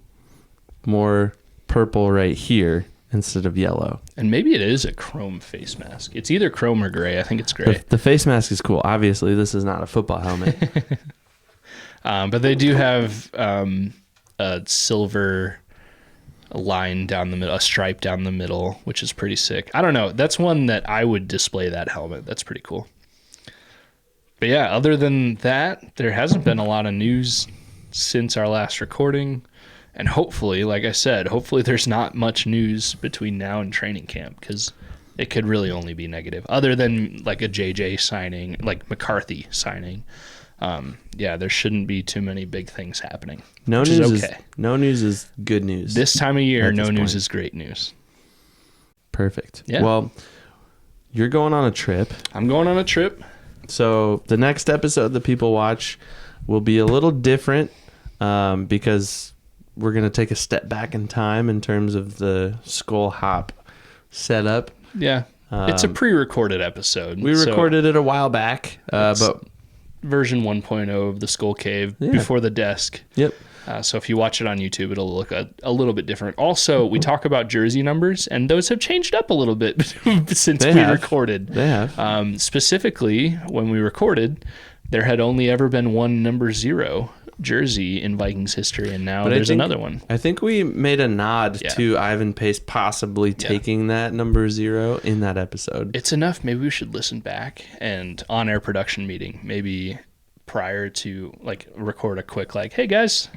Speaker 1: more purple right here instead of yellow.
Speaker 2: And maybe it is a chrome face mask. It's either chrome or gray. I think it's gray.
Speaker 1: The face mask is cool. Obviously, this is not a football helmet.
Speaker 2: But they do have a silver line down the middle, a stripe down the middle, which is pretty sick. I don't know. That's one that I would display that helmet. That's pretty cool. But yeah, other than that, there hasn't been a lot of news since our last recording. And hopefully, like I said, there's not much news between now and training camp, because it could really only be negative. Other than like a JJ signing, like McCarthy signing. There shouldn't be too many big things happening.
Speaker 1: No news is good news.
Speaker 2: This time of year, no news
Speaker 1: point.
Speaker 2: is great news.
Speaker 1: Perfect.
Speaker 2: Yeah.
Speaker 1: Well, you're going on a trip.
Speaker 2: I'm going on a trip.
Speaker 1: So the next episode that people watch will be a little different because we're going to take a step back in time in terms of the Skol hop setup.
Speaker 2: Yeah. It's a pre-recorded episode.
Speaker 1: We recorded it a while back, but
Speaker 2: version 1.0 of the Skol Cave before the desk.
Speaker 1: Yep.
Speaker 2: So if you watch it on YouTube, it'll look a little bit different. Also, we talk about jersey numbers, and those have changed up a little bit since we recorded.
Speaker 1: They have.
Speaker 2: Specifically, when we recorded, there had only ever been one number 0 jersey in Vikings history, and now there's another one.
Speaker 1: I think we made a nod to Ivan Pace possibly taking that number 0 in that episode.
Speaker 2: It's enough. Maybe we should listen back and on-air production meeting, maybe prior to record a quick hey guys,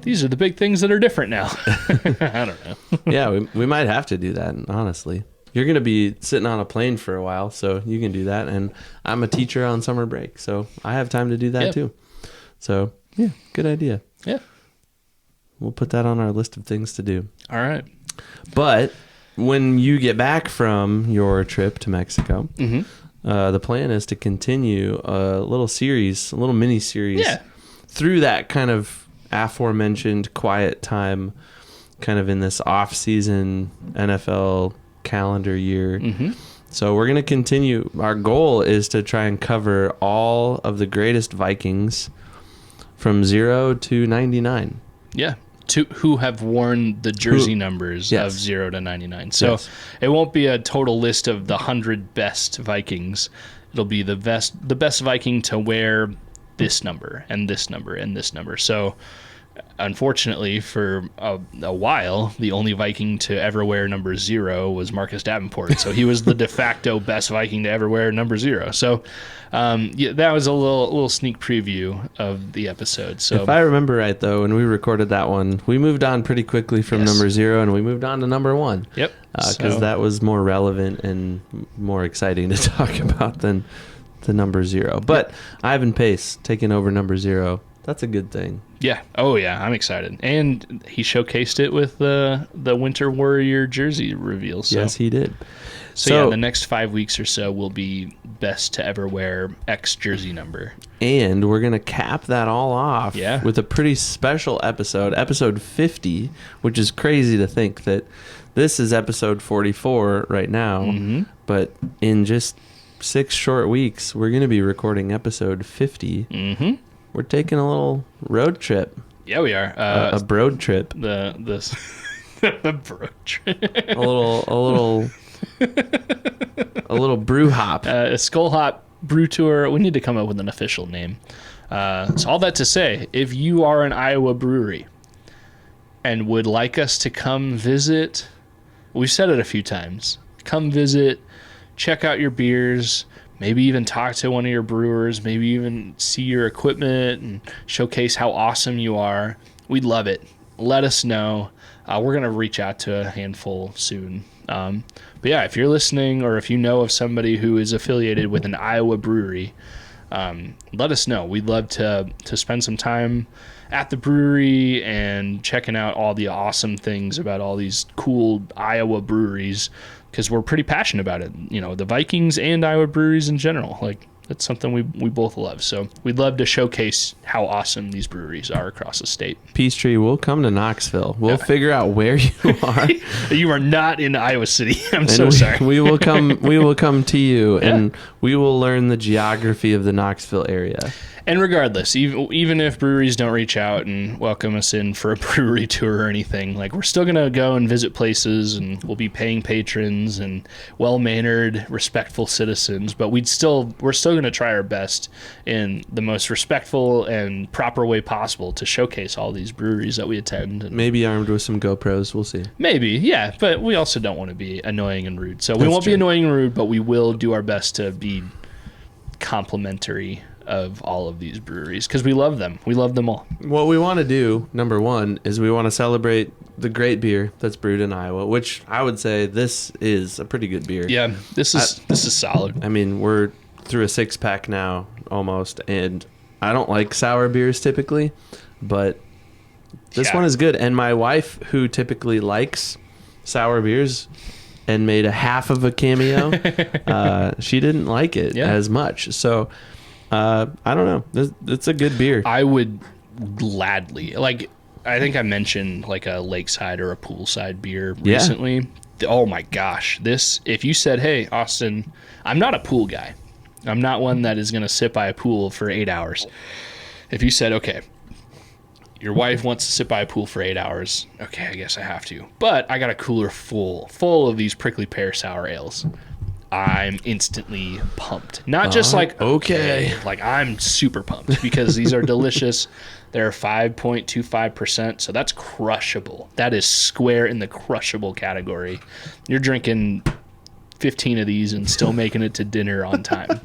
Speaker 2: these are the big things that are different now. I don't know.
Speaker 1: Yeah, we might have to do that, honestly. You're going to be sitting on a plane for a while, so you can do that. And I'm a teacher on summer break, so I have time to do that too. So, yeah, good idea.
Speaker 2: Yeah.
Speaker 1: We'll put that on our list of things to do.
Speaker 2: All right.
Speaker 1: But when you get back from your trip to Mexico, the plan is to continue a little mini series through that kind of aforementioned quiet time, kind of in this off-season NFL calendar year. So we're going to continue. Our goal is to try and cover all of the greatest Vikings from 0 to 99.
Speaker 2: Yeah. Who have worn the jersey numbers of 0 to 99. So it won't be a total list of the 100 best Vikings. It'll be the best Viking to wear this number and this number and this number. So unfortunately, for a while, the only Viking to ever wear number 0 was Marcus Davenport. So he was the de facto best Viking to ever wear number 0. So that was a little sneak preview of the episode. So
Speaker 1: if I remember right, though, when we recorded that one, we moved on pretty quickly from number 0, and we moved on to number 1.
Speaker 2: Yep.
Speaker 1: Because that was more relevant and more exciting to talk about than the number 0. But Ivan Pace taking over number 0. That's a good thing.
Speaker 2: Yeah. Oh, yeah. I'm excited. And he showcased it with the Winter Warrior jersey reveal. So.
Speaker 1: Yes, he did.
Speaker 2: So, the next 5 weeks or so will be best to ever wear X jersey number.
Speaker 1: And we're going to cap that all off with a pretty special episode 50, which is crazy to think that this is episode 44 right now. Mm-hmm. But in just 6 short weeks, we're going to be recording episode 50. Mm-hmm. We're taking a little road trip.
Speaker 2: Yeah, we are.
Speaker 1: A broad trip.
Speaker 2: The broad trip.
Speaker 1: a little brew hop.
Speaker 2: A Skol hop brew tour. We need to come up with an official name. So all that to say, if you are an Iowa brewery and would like us to come visit, we've said it a few times. Come visit, check out your beers. Maybe even talk to one of your brewers, maybe even see your equipment and showcase how awesome you are. We'd love it. Let us know. We're going to reach out to a handful soon. But yeah, if you're listening or if you know of somebody who is affiliated with an Iowa brewery, let us know. We'd love to spend some time at the brewery and checking out all the awesome things about all these cool Iowa breweries, because we're pretty passionate about it. You know, the Vikings and Iowa breweries in general. Like, that's something we both love. So we'd love to showcase how awesome these breweries are across the state.
Speaker 1: Peachtree, we'll come to Knoxville. We'll figure out where you are.
Speaker 2: You are not in Iowa City. I'm so sorry.
Speaker 1: We will come to you, and we will learn the geography of the Knoxville area.
Speaker 2: And regardless, even if breweries don't reach out and welcome us in for a brewery tour or anything, like, we're still going to go and visit places, and we'll be paying patrons and well-mannered, respectful citizens, but we're still going to try our best in the most respectful and proper way possible to showcase all these breweries that we attend. And
Speaker 1: maybe armed with some GoPros, we'll see.
Speaker 2: Maybe, yeah, but we also don't want to be annoying and rude. So we won't be annoying and rude, but we will do our best to be complimentary of all of these breweries, because we love them. We love them all. What
Speaker 1: we want to do, number one, is we want to celebrate the great beer that's brewed in Iowa, which I would say this is a pretty good beer.
Speaker 2: Yeah, this is solid.
Speaker 1: I mean, we're through a 6-pack now almost, and I don't like sour beers typically, but this one is good. And my wife, who typically likes sour beers and made a half of a cameo, she didn't like it as much. So I don't know. It's a good beer.
Speaker 2: I would gladly, like, I think I mentioned like a lakeside or a poolside beer recently. Oh my gosh. This, if you said, hey, Austin, I'm not a pool guy. I'm not one that is going to sit by a pool for 8 hours. If you said, okay, your wife wants to sit by a pool for 8 hours. Okay, I guess I have to. But I got a cooler full of these prickly pear sour ales. I'm instantly pumped. Not just like, okay, like, I'm super pumped because these are delicious. They're 5.25%, so that's crushable. That is square in the crushable category. You're drinking 15 of these and still making it to dinner on time.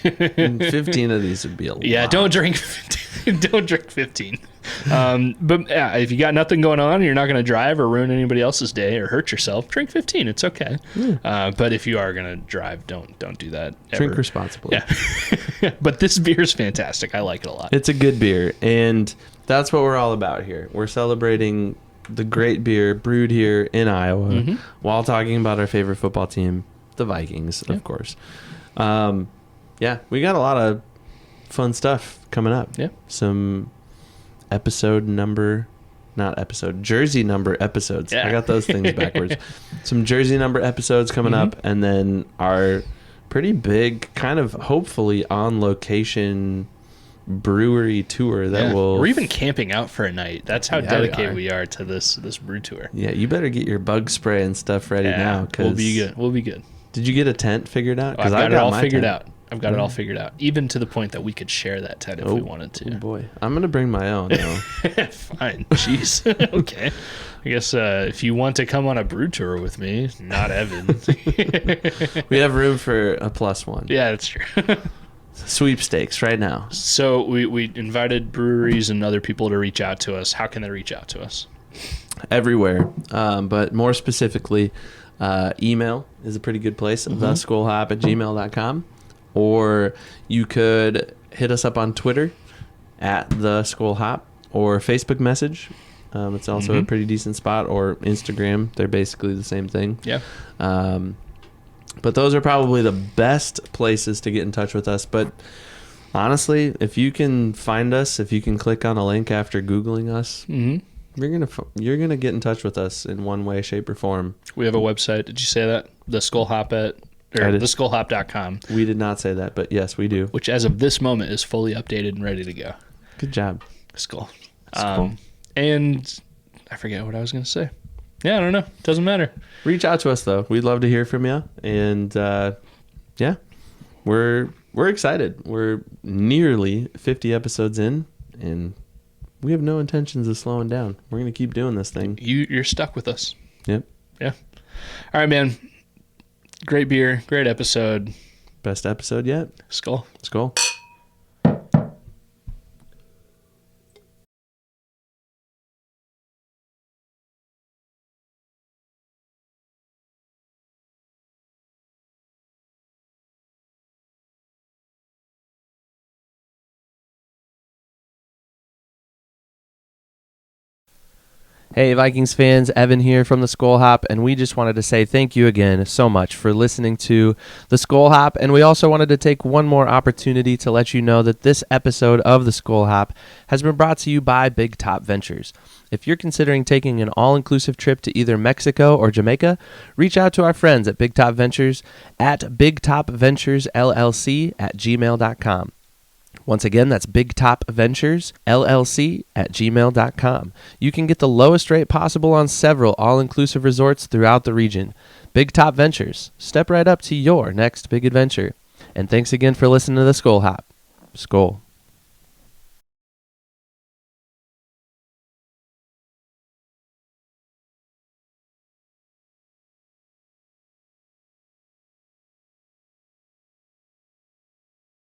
Speaker 1: 15 of these would be a lot.
Speaker 2: Yeah, don't drink 15. But yeah, if you got nothing going on, you're not going to drive or ruin anybody else's day or hurt yourself, drink 15. It's okay. But if you are going to drive, don't do that ever.
Speaker 1: Drink responsibly.
Speaker 2: Yeah. But this beer is fantastic. I like it a lot.
Speaker 1: It's a good beer, and that's what we're all about here. We're celebrating the great beer brewed here in Iowa while talking about our favorite football team, the Vikings, of course. Yeah, we got a lot of fun stuff coming up. Yeah. Some jersey number episodes. Yeah. I got those things backwards. Some jersey number episodes coming up, and then our pretty big, kind of hopefully on location brewery tour that will.
Speaker 2: We're even camping out for a night. That's how dedicated we are to this brew tour.
Speaker 1: Yeah, you better get your bug spray and stuff ready now.
Speaker 2: We'll be good. We'll be good.
Speaker 1: Did you get a tent figured out?
Speaker 2: I've got it all figured out. I've got it all figured out, even to the point that we could share that tent if we wanted to.
Speaker 1: Oh boy, I'm gonna bring my own.
Speaker 2: Fine, jeez. Okay, I guess if you want to come on a brew tour with me, not Evan.
Speaker 1: We have room for a +1.
Speaker 2: Yeah, that's true.
Speaker 1: Sweepstakes right now.
Speaker 2: So we invited breweries and other people to reach out to us. How can they reach out to us?
Speaker 1: Everywhere, but more specifically, email is a pretty good place. theskolhop@gmail.com. or you could hit us up on Twitter at the Skol Hop, or Facebook message. It's also a pretty decent spot, or Instagram. They're basically the same thing.
Speaker 2: Yeah.
Speaker 1: But those are probably the best places to get in touch with us. But honestly, if you can find us, if you can click on a link after Googling us, you're gonna get in touch with us in one way, shape, or form.
Speaker 2: We have a website. Did you say that? The Skol Hop theskolhop.com.
Speaker 1: We did not say that, but yes, we do.
Speaker 2: Which, as of this moment, is fully updated and ready to go.
Speaker 1: Good job.
Speaker 2: Skol. And I forget what I was going to say. Yeah, I don't know. Doesn't matter.
Speaker 1: Reach out to us, though. We'd love to hear from you. And, yeah, we're excited. We're nearly 50 episodes in, and we have no intentions of slowing down. We're going to keep doing this thing.
Speaker 2: You're stuck with us.
Speaker 1: Yep.
Speaker 2: Yeah. All right, man. Great beer. Great episode.
Speaker 1: Best episode yet.
Speaker 2: Skol.
Speaker 1: Skol.
Speaker 3: Hey Vikings fans, Evan here from the Skol Hop, and we just wanted to say thank you again so much for listening to the Skol Hop, and we also wanted to take one more opportunity to let you know that this episode of the Skol Hop has been brought to you by Big Top Ventures. If you're considering taking an all-inclusive trip to either Mexico or Jamaica, reach out to our friends at Big Top Ventures at bigtopventuresllc@gmail.com. Once again, that's bigtopventuresllc@gmail.com. You can get the lowest rate possible on several all-inclusive resorts throughout the region. Big Top Ventures. Step right up to your next big adventure. And thanks again for listening to the Skol Hop. Skol.